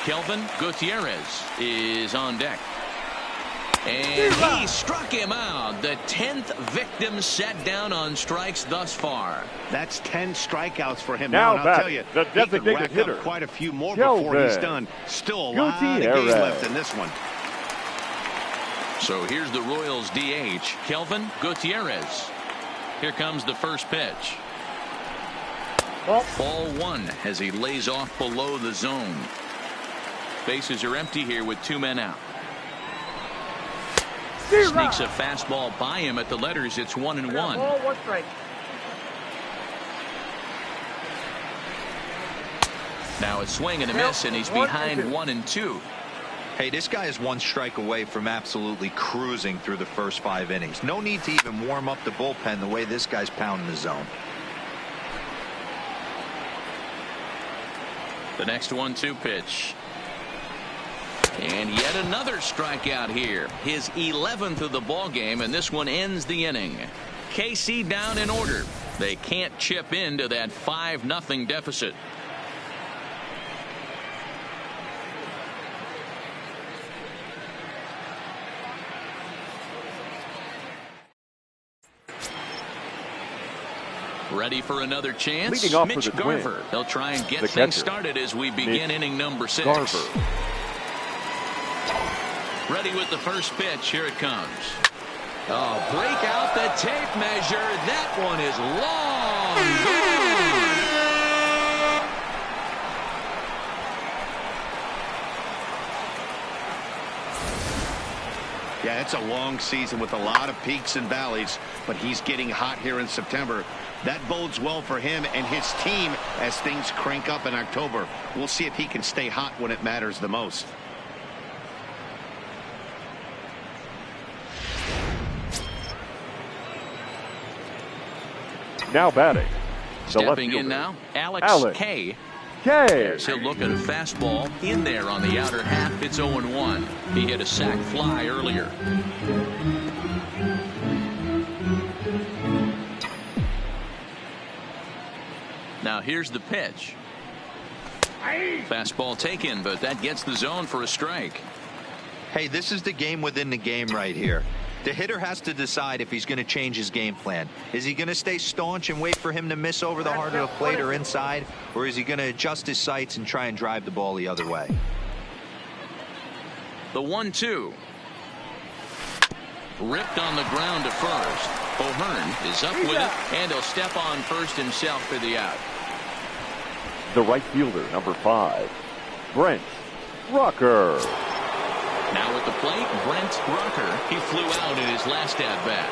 Kelvin Gutierrez is on deck. And he struck him out. The 10th victim set down on strikes thus far. That's 10 strikeouts for him now. And I'll tell you, the he could rack hitter, up quite a few more before he's done. Still a lot of game left in this one. So here's the Royals DH, Kelvin Gutierrez. Here comes the first pitch. Ball 1 as he lays off below the zone. Bases are empty here with 2 men out. Sneaks a fastball by him at the letters. It's 1-1. Now a swing and a miss, and he's behind 1-2. Hey, this guy is 1 strike away from absolutely cruising through the first 5 innings. No need to even warm up the bullpen the way this guy's pounding the zone. The next 1-2 pitch. And yet another strikeout here. His 11th of the ball game, and this one ends the inning. KC down in order. They can't chip into that 5-0 deficit. Ready for another chance? Leading off Mitch for the Garver. Twins. They'll try and get The things catcher, started as we begin inning number 6. Garver. Ready with the first pitch. Here it comes. Oh, break out the tape measure. That one is long gone. Yeah, it's a long season with a lot of peaks and valleys, but he's getting hot here in September. That bodes well for him and his team as things crank up in October. We'll see if he can stay hot when it matters the most. Now batting. Stepping in now, Alex K. Yes, he'll look at a fastball in there on the outer half. It's 0-1. He hit a sac fly earlier. Now here's the pitch. Fastball taken, but that gets the zone for a strike. Hey, this is the game within the game right here. The hitter has to decide if he's going to change his game plan. Is he going to stay staunch and wait for him to miss over the heart of the plate or inside? Or is he going to adjust his sights and try and drive the ball the other way? The 1-2. Ripped on the ground to first. O'Hearn is up with it, and he'll step on first himself for the out. The right fielder, number 5, Brent Rucker. Now at the plate, Brent Rucker. He flew out in his last at-bat.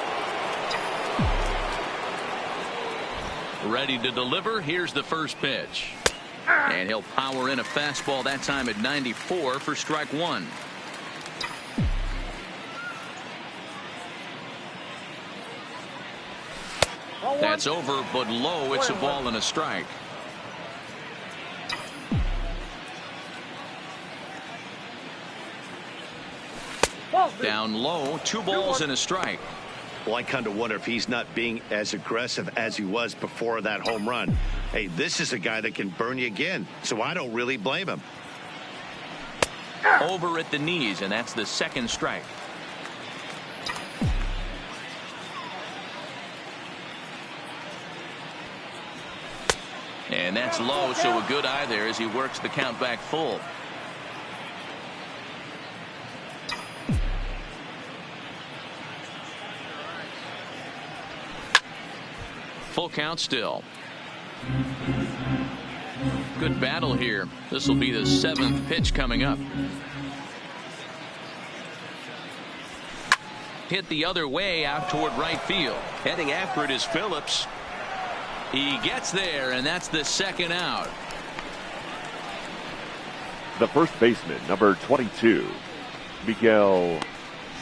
Ready to deliver. Here's the first pitch. And he'll power in a fastball that time at 94 for strike one. That's over, but low. It's a ball and a strike. Down low, 2 balls and a strike. Well, I kind of wonder if he's not being as aggressive as he was before that home run. Hey, this is a guy that can burn you again, so I don't really blame him. Over at the knees, and that's the second strike. And that's low, so a good eye there as he works the count back full. Full count still. Good battle here. This will be the 7th pitch coming up. Hit the other way out toward right field. Heading after it is Phillips. He gets there, and that's the second out. The first baseman, number 22, Miguel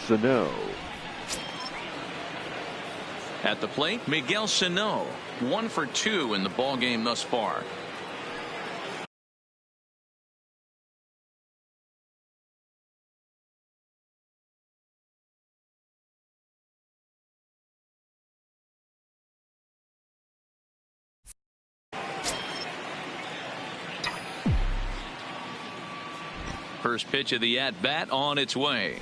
Sano. At the plate, Miguel Sano, 1 for 2 in the ball game thus far. First pitch of the at-bat on its way.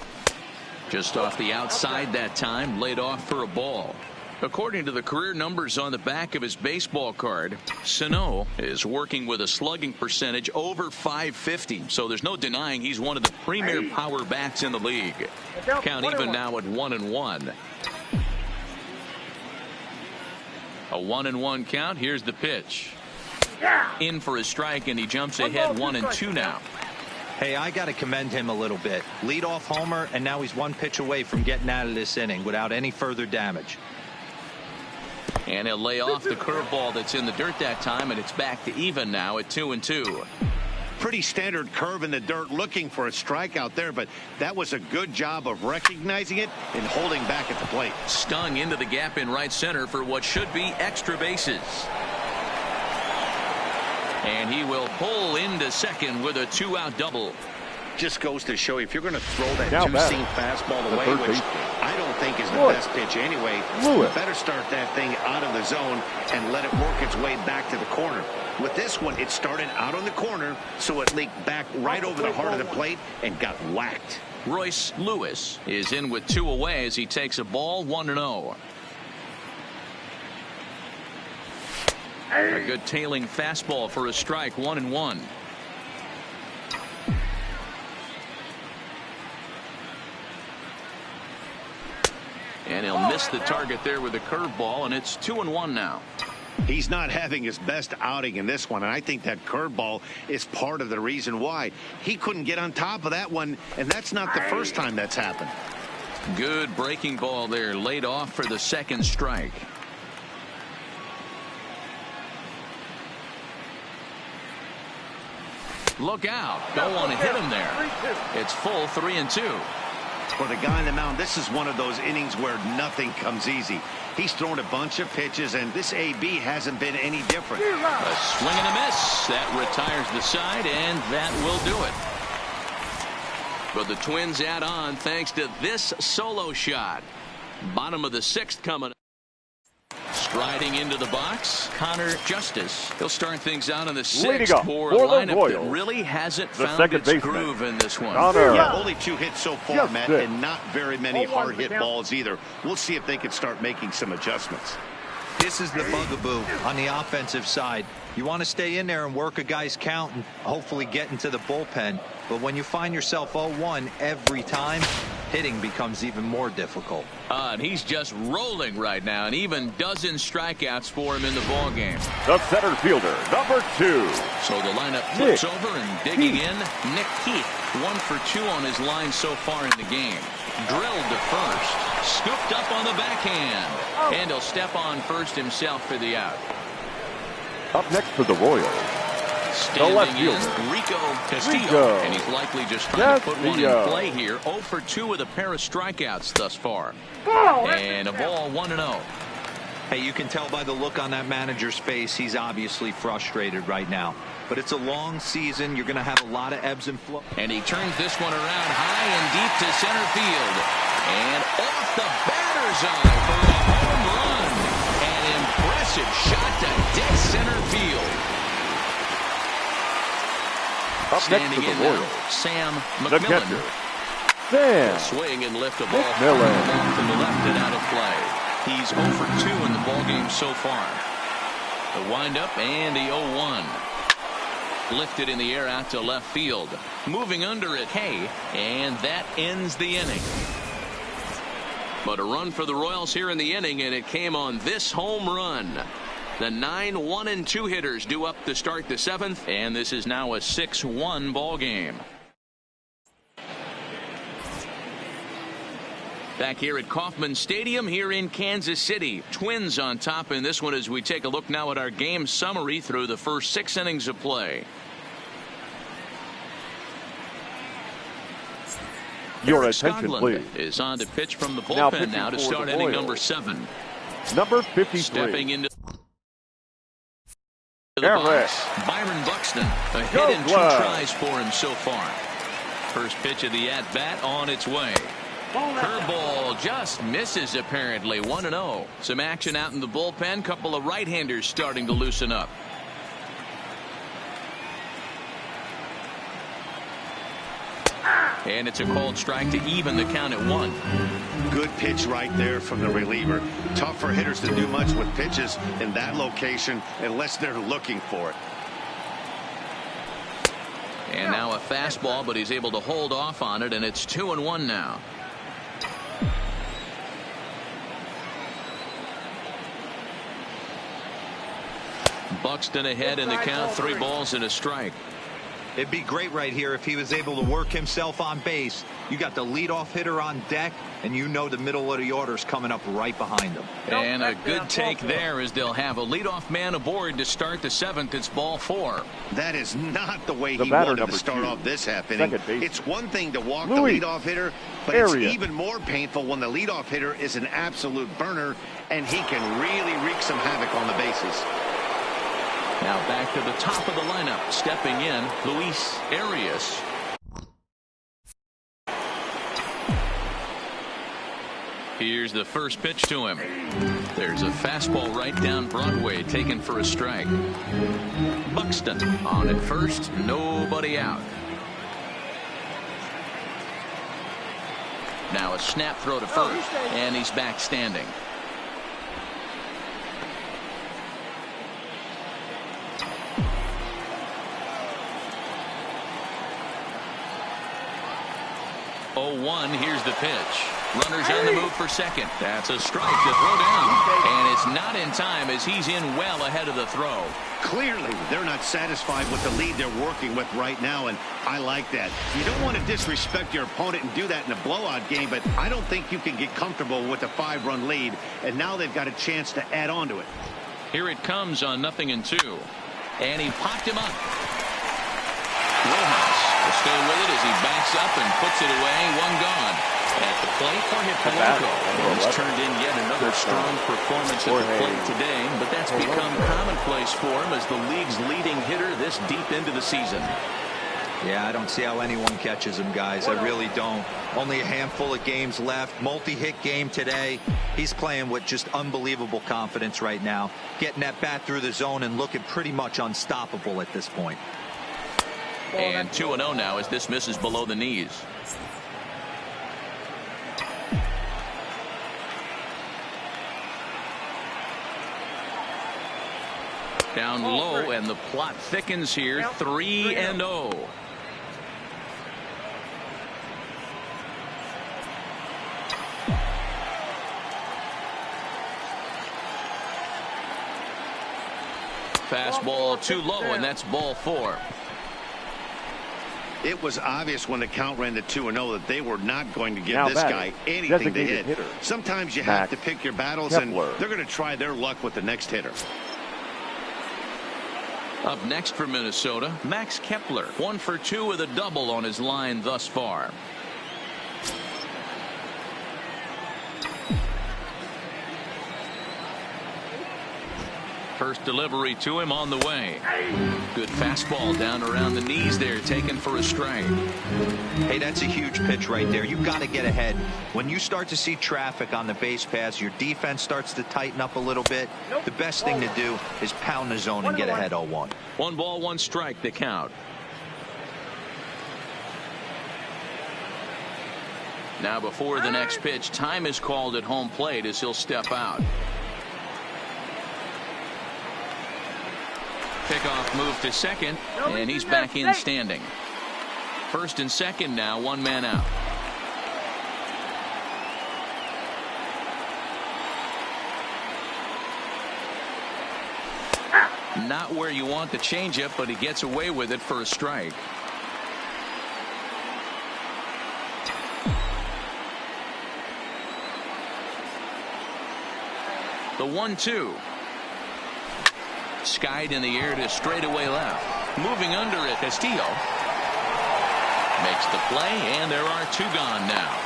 Just off the outside that time, laid off for a ball. According to the career numbers on the back of his baseball card, Sano is working with a slugging percentage over .550, so there's no denying he's one of the premier power bats in the league. Count even now at 1-1. A 1-1 count. Here's the pitch. In for a strike, and he jumps ahead 1-2 now. Hey, I got to commend him a little bit. Leadoff homer, and now he's 1 pitch away from getting out of this inning without any further damage. And he'll lay off the curveball that's in the dirt that time, and it's back to even now at 2-2. Pretty standard curve in the dirt, looking for a strikeout there, but that was a good job of recognizing it and holding back at the plate. Stung into the gap in right center for what should be extra bases. And he will pull into second with a 2-out double. Just goes to show you, if you're going to throw that Now two-seam fastball away, which I don't think is the best pitch anyway, you better start that thing out of the zone and let it work its way back to the corner. With this one, it started out on the corner, so it leaked back right over the heart of the plate and got whacked. Royce Lewis is in with 2 away as he takes a ball 1-0. A good tailing fastball for a strike, 1-1. And he'll miss the target there with a curveball, and it's 2-1 now. He's not having his best outing in this one, and I think that curveball is part of the reason why. He couldn't get on top of that one, and that's not the first time that's happened. Good breaking ball there, laid off for the second strike. Look out. Don't want to hit him there. It's full 3-2. For the guy on the mound, this is one of those innings where nothing comes easy. He's thrown a bunch of pitches, and this AB hasn't been any different. A swing and a miss. That retires the side, and that will do it. But the Twins add on thanks to this solo shot. Bottom of the 6th coming up. Riding into the box, Connor Justice. He'll start things out in the Leading sixth up for a for the lineup that Royals, really hasn't the found second its baseman, groove in this one. Yeah, only 2 hits so far, Just Matt, this. and not very many hard-hit balls either. We'll see if they can start making some adjustments. This is the bugaboo on the offensive side. You want to stay in there and work a guy's count and hopefully get into the bullpen. But when you find yourself 0-1 every time, hitting becomes even more difficult. And he's just rolling right now, and even dozens strikeouts for him in the ball game. The center fielder, number 2. So the lineup flips over and digging in. Nick Heath, 1 for 2 on his line so far in the game. Drilled to first. Scooped up on the backhand. And he'll step on first himself for the out. Up next for the Royals, Standing left in, fielder, Rico Castillo. Rico. And he's likely just trying to put one in Castillo. play here. 0 for 2 with a pair of strikeouts thus far. And a ball 1-0. Hey, you can tell by the look on that manager's face, he's obviously frustrated right now. But it's a long season. You're going to have a lot of ebbs and flows. And he turns this one around high and deep to center field. And off the batter's eye for a home run. An impressive shot to dead center field. Up Standing next for in the now, Royals, Sam the McMillan. catcher, Sam Swing and lift a ball McMillan. to the left and out of play. He's 0 for 2 in the ball game so far. The windup and the 0-1. Lifted in the air out to left field. Moving under it, Hay, and that ends the inning. But a run for the Royals here in the inning, and it came on this home run. The 9 1-2 hitters due up to start the 7th, and this is now a 6-1 ball game. Back here at Kauffman Stadium here in Kansas City. Twins on top in this one as we take a look now at our game summary through the first 6 innings of play. Your Eric attention, Skoglund please. is on to pitch from the Now bullpen pitching now to for start the inning Royals, number 7. Number 53. Stepping into the Eric. box, Byron Buxton. A hit Go and 2 Glove. tries for him so far. First pitch of the at-bat on its way. Curveball just misses apparently. 1-0. Some action out in the bullpen. Couple of right-handers starting to loosen up. And it's a called strike to even the count at 1. Good pitch right there from the reliever. Tough for hitters to do much with pitches in that location unless they're looking for it. And now a fastball, but he's able to hold off on it, and it's 2-1 now. Buxton ahead in the count, 3 balls and a strike. It'd be great right here if he was able to work himself on base. You got the leadoff hitter on deck, and you know the middle of the order's coming up right behind him. And a good take there as they'll have a leadoff man aboard to start the 7th. It's ball 4. That is not the way The he batter, wanted to number start 2, off this half inning. second base. It's one thing to walk Louis. the leadoff hitter, but Area. it's even more painful when the leadoff hitter is an absolute burner, and he can really wreak some havoc on the bases. Now back to the top of the lineup. Stepping in, Luis Arias. Here's the first pitch to him. There's a fastball right down Broadway, taken for a strike. Buxton on at first, nobody out. Now a snap throw to first, and he's back standing. Here's the pitch. Runners on the move for second. That's a strike to throw down. And it's not in time as he's in well ahead of the throw. Clearly, they're not satisfied with the lead they're working with right now, and I like that. You don't want to disrespect your opponent and do that in a blowout game, but I don't think you can get comfortable with a 5-run lead, and now they've got a chance to add on to it. Here it comes on 0-2. And he popped him up. Rojas will stay with it as he backs up and puts it away. 1 gone. At the plate for Hippolyto. He's turned in yet another strong performance at the plate today, but that's become commonplace for him as the league's leading hitter this deep into the season. Yeah, I don't see how anyone catches him, guys. I really don't. Only a handful of games left. Multi-hit game today. He's playing with just unbelievable confidence right now. Getting that bat through the zone and looking pretty much unstoppable at this point. And 2-0 now as this misses below the knees. Down low, and the plot thickens here. 3-0. Fastball too low, and that's ball 4. It was obvious when the count ran to 2-0 that they were not going to give Now this batting, guy anything to hit. hitter. Sometimes you have Max to pick your battles, Kepler. and they're going to try their luck with the next hitter. Up next for Minnesota, Max Kepler. 1 for 2 with a double on his line thus far. First delivery to him on the way. Good fastball down around the knees there, taken for a strike. Hey, that's a huge pitch right there. You've got to get ahead. When you start to see traffic on the base paths, your defense starts to tighten up a little bit. The best thing to do is pound the zone and get ahead 0-1. 1 ball, 1 strike, the count. Now before the next pitch, time is called at home plate as he'll step out. Pickoff move to second, and he's back in standing. First and second now, 1 man out. Not where you want the changeup, but he gets away with it for a strike. The 1-2. Skied in the air to straightaway left. Moving under it, Castillo makes the play, and there are 2 gone now.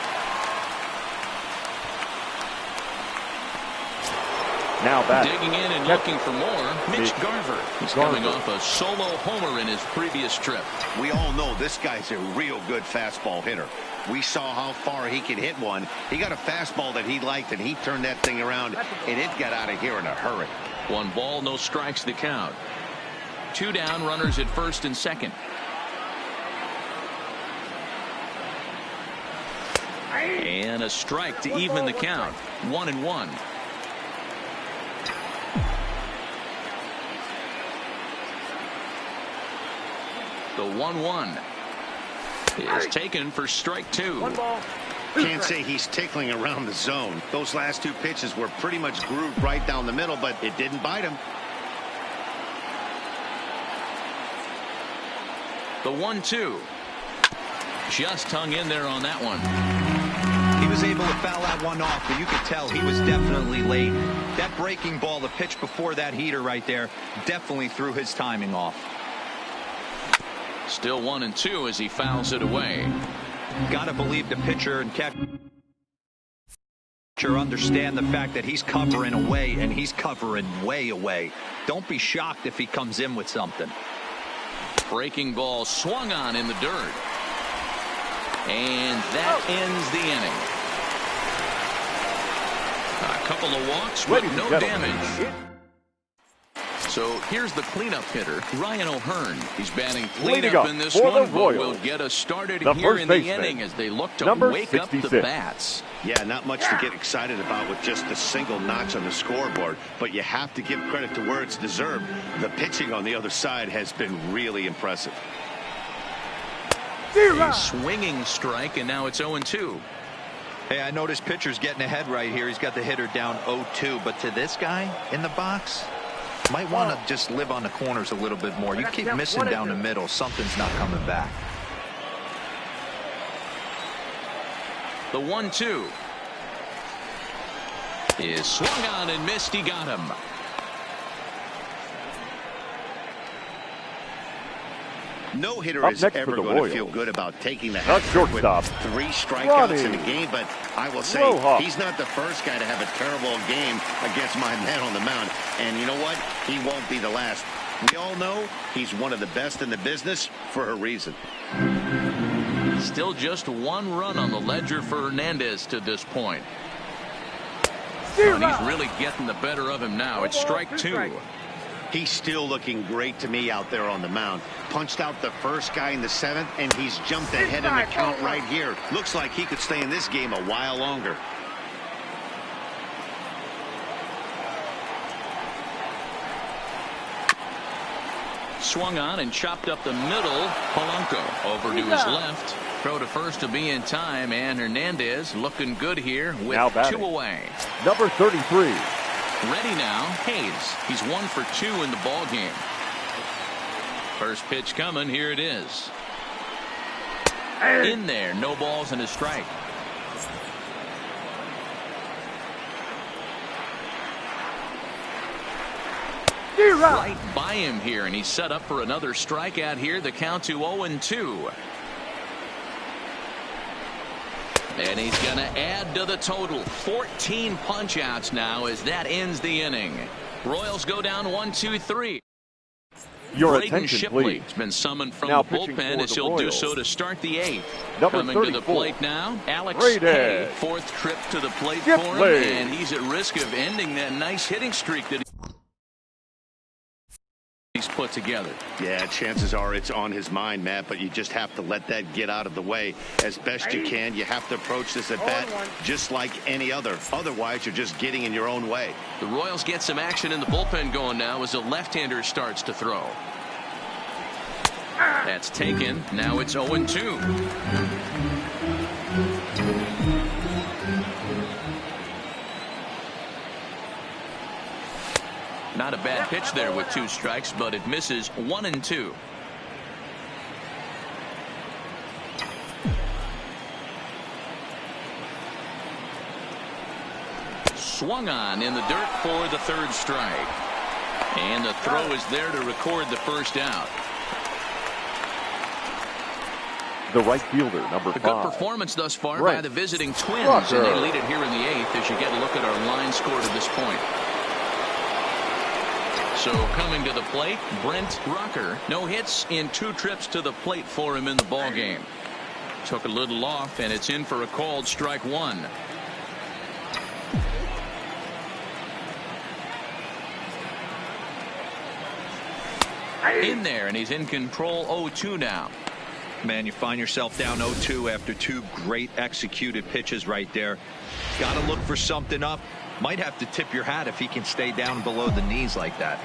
Now batting. Digging in and looking for more, Mitch Garver. He's coming off a solo homer in his previous trip. We all know this guy's a real good fastball hitter. We saw how far he could hit one. He got a fastball that he liked, and he turned that thing around, and it got out of here in a hurry. 1 ball, no strikes, the count. 2 down, runners at first and second. And a strike to even the count. 1-1. The 1-1 is taken for strike 2. Can't say he's tickling around the zone. Those last 2 pitches were pretty much grooved right down the middle, but it didn't bite him. The 1-2 just hung in there on that one. He was able to foul that one off, but you could tell he was definitely late. That breaking ball, the pitch before that heater right there, definitely threw his timing off. Still 1-2 as he fouls it away. Gotta believe the pitcher and catcher understand the fact that he's covering away, and he's covering way away. Don't be shocked if he comes in with something. Breaking ball swung on in the dirt. And that ends the inning. A couple of walks with no damage. So here's the cleanup hitter, Ryan O'Hearn. He's batting cleanup in this one, but will get us started here in the inning as they look to wake up the bats. Yeah, not much to get excited about with just a single notch on the scoreboard, but you have to give credit to where it's deserved. The pitching on the other side has been really impressive. A swinging strike, and now it's 0-2. Hey, I noticed pitcher's getting ahead right here. He's got the hitter down 0-2, but to this guy in the box, might want to just live on the corners a little bit more. You keep missing down the middle, something's not coming back. The 1-2 is swung on and missed. He got him. No hitter is ever going to feel good about taking the hat with 3 strikeouts in a game, but I will say he's not the first guy to have a terrible game against my man on the mound. And you know what? He won't be the last. We all know he's one of the best in the business for a reason. Still just one run on the ledger for Hernandez to this point. And he's really getting the better of him now. It's strike two. He's still looking great to me out there on the mound. Punched out the first guy in the seventh, and he's jumped ahead in the count right here. Looks like he could stay in this game a while longer. Swung on and chopped up the middle. Polanco over to his left. Throw to first to be in time, and Hernandez looking good here with two away. Number 33. Ready now, Hayes. He's 1 for 2 in the ball game. First pitch coming. Here it is. In there, no balls and a strike. Right by him here, and he's set up for another strikeout here. The count to 0-2. And he's going to add to the total. 14 punch-outs now as that ends the inning. Royals go down 1-2-3. Your Braden attention, Shipley please. has been summoned from Now the bullpen as he'll do so to start the 8th. Number Coming 34. to the plate now, Alex Braden. Hay. 4th trip to the plate for him, and he's at risk of ending that nice hitting streak that he's put together. Yeah, chances are it's on his mind, Matt, but you just have to let that get out of the way as best you can. You have to approach this at bat just like any other. Otherwise, you're just getting in your own way. The Royals get some action in the bullpen going now as the left-hander starts to throw. That's taken. Now it's 0-2. Not a bad pitch there with 2 strikes, but it misses. 1-2. Swung on in the dirt for the 3rd strike. And the throw is there to record the first out. The right fielder, number 5. A good performance thus far by the visiting Twins, and they lead it here in the 8th as you get a look at our line score to this point. So coming to the plate, Brent Rucker. No hits in 2 trips to the plate for him in the ball game. Took a little off, and it's in for a called strike 1. In there, and he's in control. 0-2 now. Man, you find yourself down 0-2 after 2 great executed pitches right there. Got to look for something up. Might have to tip your hat if he can stay down below the knees like that.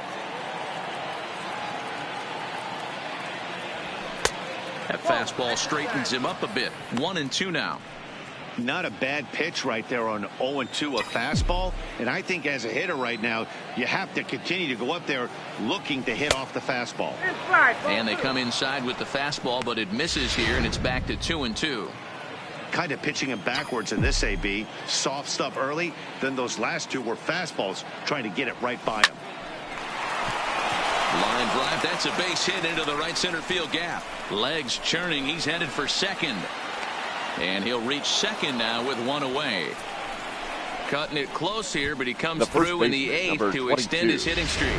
That fastball straightens him up a bit. 1-2 now. Not a bad pitch right there on 0-2, a fastball. And I think as a hitter right now, you have to continue to go up there looking to hit off the fastball. And they come inside with the fastball, but it misses here, and it's back to 2-2. Kind of pitching him backwards in this AB. Soft stuff early, then those last 2 were fastballs, trying to get it right by him. Line drive, that's a base hit into the right center field gap. Legs churning, he's headed for second. And he'll reach second now with 1 away. Cutting it close here, but he comes through in the 8th to extend his hitting streak.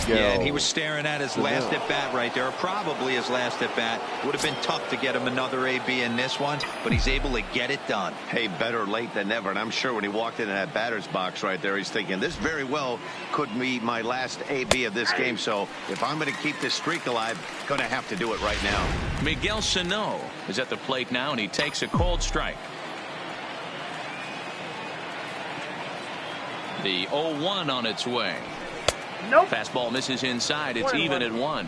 Yeah, and he was staring at his last at bat right there, or probably his last at bat. Would have been tough to get him another AB in this one, but he's able to get it done. Hey, better late than never. And I'm sure when he walked into that batter's box right there, he's thinking this very well could be my last AB of this game. So if I'm going to keep this streak alive, going to have to do it right now. Miguel Sano is at the plate now, and he takes a cold strike. The 0-1 on its way. Nope. Fastball misses inside. It's even at 1.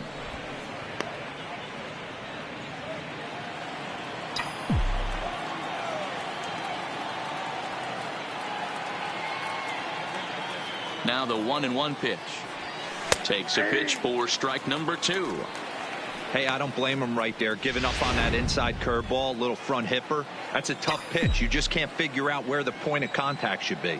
Now the 1-1 pitch. Takes a pitch for strike number 2. Hey, I don't blame him right there. Giving up on that inside curveball, little front hipper. That's a tough pitch. You just can't figure out where the point of contact should be.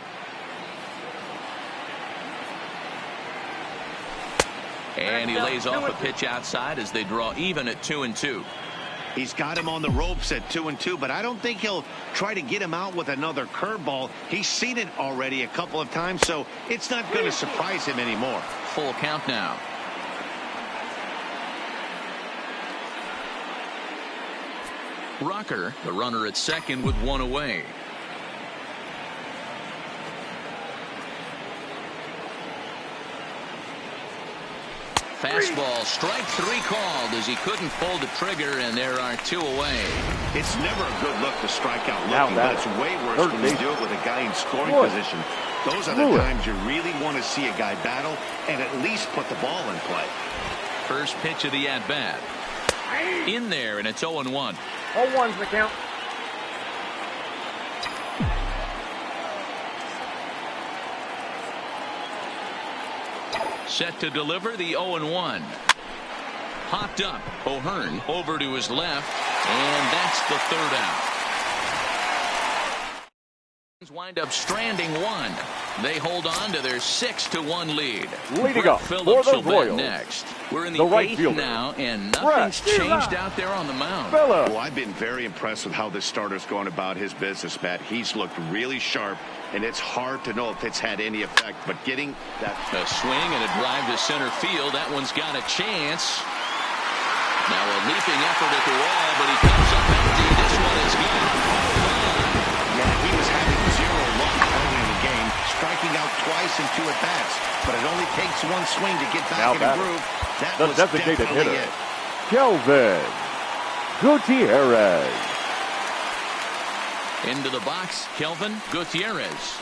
And he lays off a pitch outside as they draw even at 2-2. He's got him on the ropes at 2-2, but I don't think he'll try to get him out with another curveball. He's seen it already a couple of times, so it's not going to surprise him anymore. Full count now. Rucker, the runner at second with one away. Fastball, strike three called as he couldn't pull the trigger, and there are two away. It's never a good look to strike out looking, but it's way worse when you do it with a guy in scoring position. Those are the times you really want to see a guy battle and at least put the ball in play. First pitch of the at-bat. In there, and it's 0-1. 0-1's the count. Set to deliver the 0-1. Popped up. O'Hearn over to his left, and that's the third out. Wind up stranding one. They hold on to their 6-1 lead. Leading up for the Royals. Next. We're in the eighth now, and nothing's changed out there on the mound. Well, I've been very impressed with how this starter's going about his business, Matt. He's looked really sharp, and it's hard to know if it's had any effect. But getting that swing and a drive to center field, that one's got a chance. Now a leaping effort at the wall, but he comes up empty. This one is good. Yeah, he was having zero luck early in the game, striking out twice in 2 at-bats. But it only takes one swing to get back in the groove. That was designated definitely hitter, it. Kelvin Gutierrez. Into the box, Kelvin Gutierrez.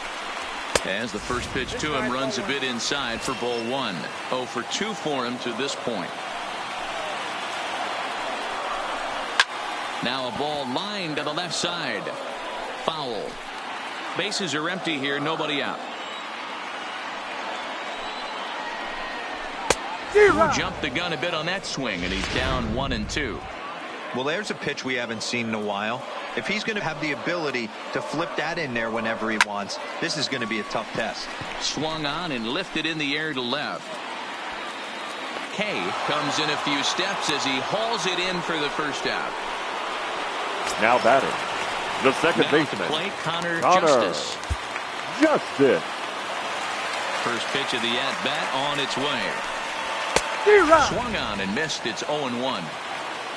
As the first pitch to him runs a bit inside for ball 1. 0 for 2 for him to this point. Now a ball lined to the left side. Foul. Bases are empty here, nobody out. Jumped the gun a bit on that swing, and he's down 1-2. Well, there's a pitch we haven't seen in a while. If he's going to have the ability to flip that in there whenever he wants, this is going to be a tough test. Swung on and lifted in the air to left. Kay comes in a few steps as he hauls it in for the first out. Now batting, the second baseman, play Connor Justice. First pitch of the at-bat on its way. Swung on and missed. It's 0-1.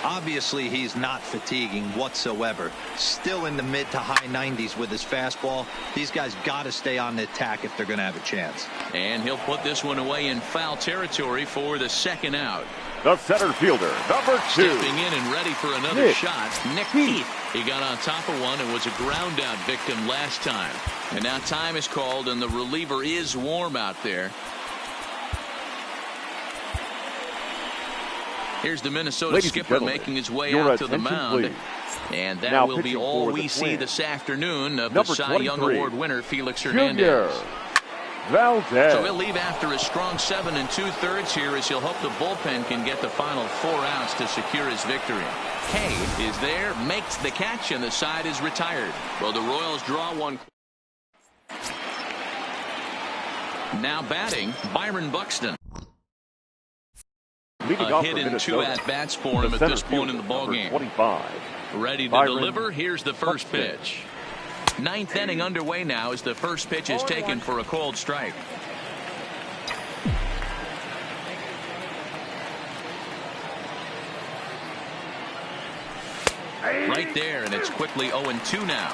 Obviously, he's not fatiguing whatsoever. Still in the mid to high 90s with his fastball. These guys got to stay on the attack if they're going to have a chance. And he'll put this one away in foul territory for the second out. The center fielder, number 2. Stepping in and ready for another shot, Nick Heath. He got on top of one and was a ground out victim last time. And now time is called, and the reliever is warm out there. Here's the Minnesota skipper making his way out to the mound. Please. And that now will be all we see this afternoon of the Cy Young Award winner, Felix Junior Hernandez. Valdez. So he'll leave after a strong 7 2/3 here as he'll hope the bullpen can get the final 4 outs to secure his victory. Kay is there, makes the catch, and the side is retired. Well, the Royals draw one. Now batting, Byron Buxton. A hit in 2 at-bats for him at this point in the ballgame. 25. Ready to deliver. Here's the first pitch. 9th inning underway now as the first pitch is taken for a called strike. Right there, and it's quickly 0-2 now.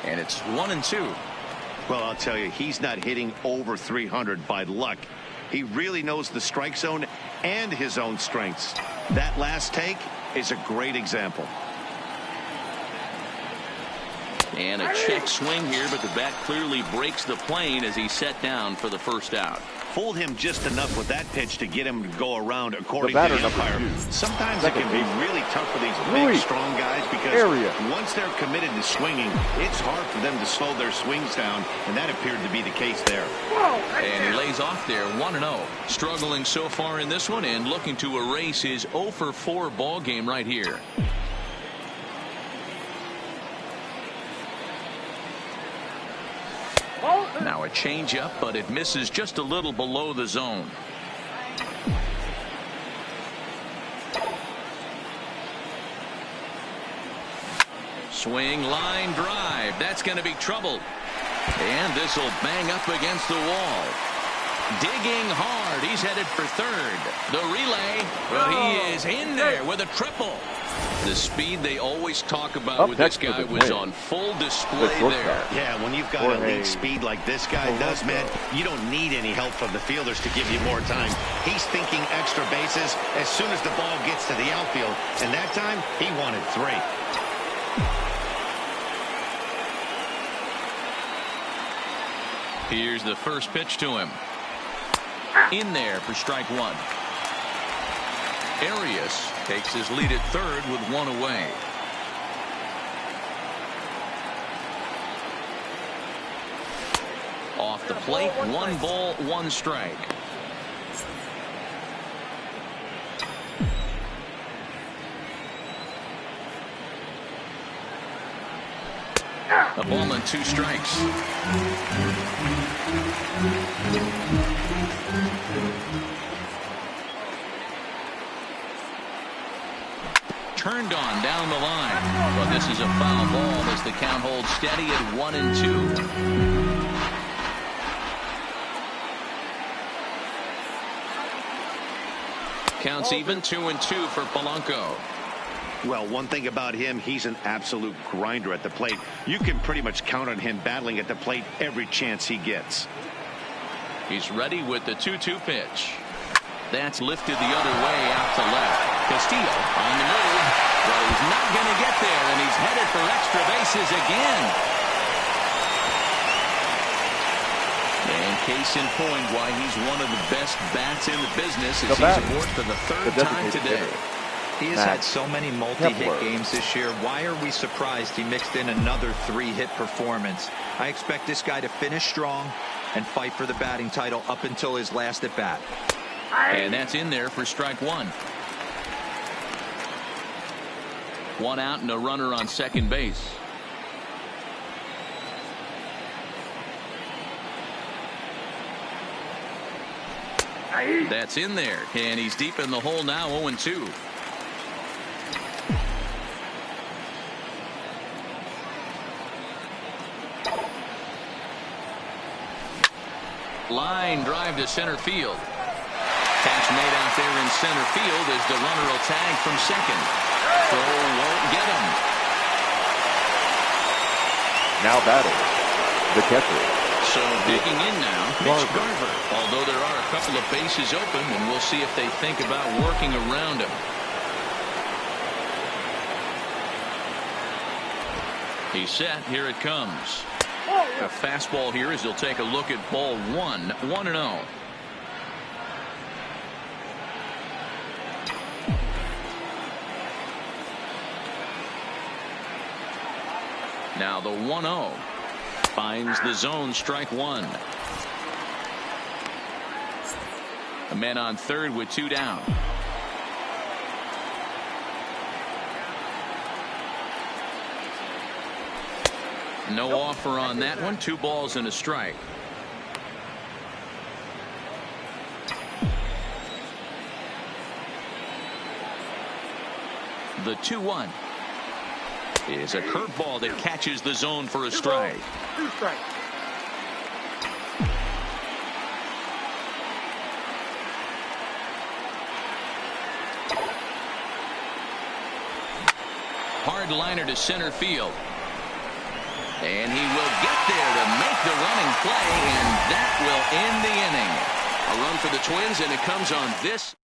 And it's 1-2. Well, I'll tell you, he's not hitting over 300 by luck. He really knows the strike zone and his own strengths. That last take is a great example. And a check swing here, but the bat clearly breaks the plane as he's set down for the first out. Fooled him just enough with that pitch to get him to go around according to the umpire. Sometimes it can be really tough for these big, strong guys because once they're committed to swinging, it's hard for them to slow their swings down, and that appeared to be the case there. And he lays off there, 1-0. Struggling so far in this one and looking to erase his 0 for 4 ball game right here. Now a changeup, but it misses just a little below the zone. Swing, line drive. That's going to be trouble. And this will bang up against the wall. Digging hard. He's headed for third. The relay. Well, he is in there with a triple. The speed they always talk about with this guy was on full display there. Yeah, when you've got elite speed like this guy does, man, you don't need any help from the fielders to give you more time. He's thinking extra bases as soon as the ball gets to the outfield. And that time, he wanted 3. Here's the first pitch to him. In there for strike 1. Arias takes his lead at third with 1 away. Off the plate, 1 ball, 1 strike. A ball and 2 strikes. Turned on down the line. But this is a foul ball as the count holds steady at 1-2. Counts even 2-2 for Polanco. Well, one thing about him, he's an absolute grinder at the plate. You can pretty much count on him battling at the plate every chance he gets. He's ready with the 2-2 pitch. That's lifted the other way out to left. Castillo on the move. Well, he's not going to get there, and he's headed for extra bases again. And case in point why he's one of the best bats in the business as he's aboard for the 3rd time today. He has had so many multi-hit games this year. Why are we surprised he mixed in another 3-hit performance? I expect this guy to finish strong and fight for the batting title up until his last at bat. And that's in there for strike 1. 1 out and a runner on second base. That's in there, and he's deep in the hole now, 0-2. Line drive to center field. Catch made out there in center field as the runner will tag from second. Throw won't get him. Now batting, the catcher. So digging in now, Mitch Garver. Although there are a couple of bases open, and we'll see if they think about working around him. He's set. Here it comes. A fastball here as he'll take a look at ball 1. 1-0. Now the 1-0 finds the zone, strike 1. A man on third with 2 down. No offer on that one. 2 balls and a strike. The 2-1 is a curveball that catches the zone for a strike. 2 strikes. Hard liner to center field. And he will get there to make the running play, and that will end the inning. A run for the Twins, and it comes on this.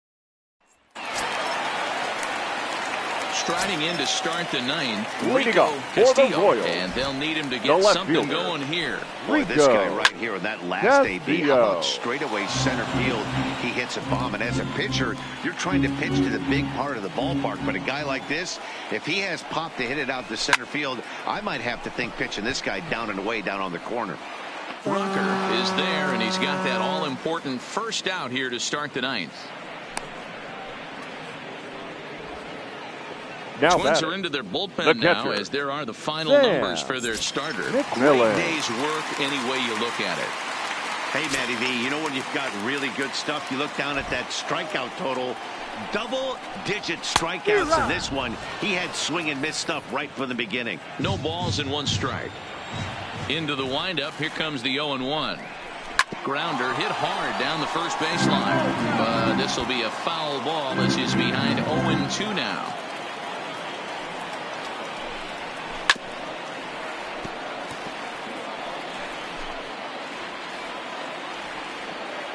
Striding in to start the 9th, Rico Castillo, and they'll need him to get something going here. Boy, this guy right here in that last AB, how about straightaway center field? He hits a bomb, and as a pitcher, you're trying to pitch to the big part of the ballpark, but a guy like this, if he has pop to hit it out to center field, I might have to think pitching this guy down and away down on the corner. Rucker is there, and he's got that all-important first out here to start the 9th. Now Twins are into their bullpen now, as there are the final numbers for their starter. Great day's work any way you look at it. Hey, Matty V, you know when you've got really good stuff, you look down at that strikeout total. Double-digit strikeouts in this one. He had swing and miss stuff right from the beginning. No balls and 1 strike. Into the windup. Here comes the 0-1. grounder hit hard down the first baseline. But this will be a foul ball as he's behind 0-2 now.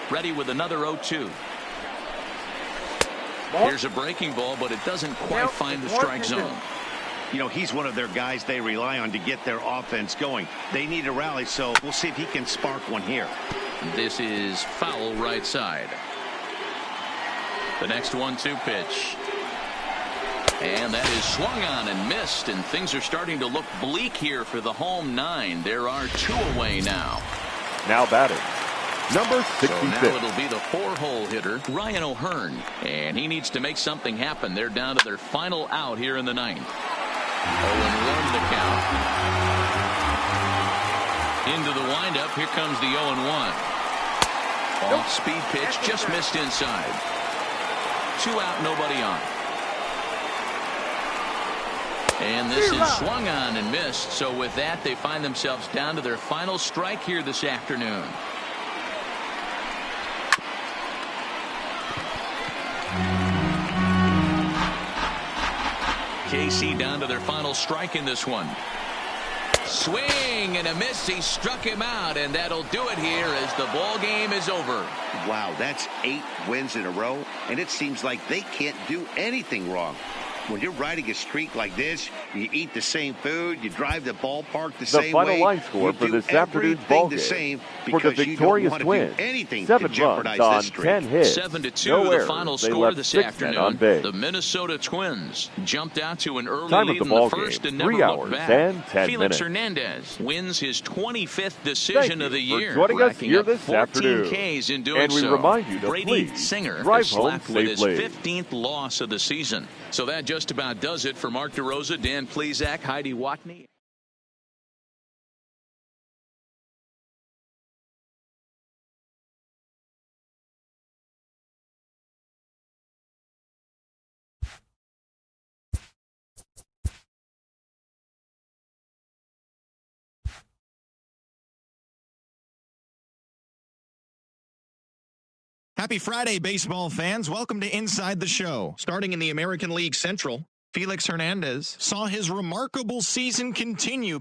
Ready with another 0-2. Here's a breaking ball, but it doesn't quite find the strike zone. You know, he's one of their guys they rely on to get their offense going. They need a rally, so we'll see if he can spark one here. This is foul right side. The next 1-2 pitch. And that is swung on and missed, and things are starting to look bleak here for the home 9. There are 2 away now. Now batting, number 66. So now it'll be the 4-hole hitter, Ryan O'Hearn. And he needs to make something happen. They're down to their final out here in the 9th. 0-1 the count. Into the windup. Here comes the 0-1. Off-speed pitch, just missed inside. 2 out, nobody on. And this is swung on and missed. So with that, they find themselves down to their final strike here this afternoon. KC down to their final strike in this one. Swing and a miss. He struck him out, and that'll do it here as the ball game is over. Wow, that's 8 wins in a row, and it seems like they can't do anything wrong. When you're riding a streak like this, you eat the same food, you drive the ballpark the same way. The final line score for this afternoon's ball game for the victorious Twins. 7 runs on 10 hits. 7-2 the final score this afternoon. The Minnesota Twins jumped out to an early lead in the first and never looked back. Felix Hernandez wins his 25th decision of the year, racking up 14 Ks in doing so. And we remind you to Brady Singer has slapped with his 15th loss of the season. So that just about does it for Mark DeRosa, Dan Plesac, Heidi Watney. Happy Friday, baseball fans. Welcome to Inside the Show. Starting in the American League Central, Felix Hernandez saw his remarkable season continue.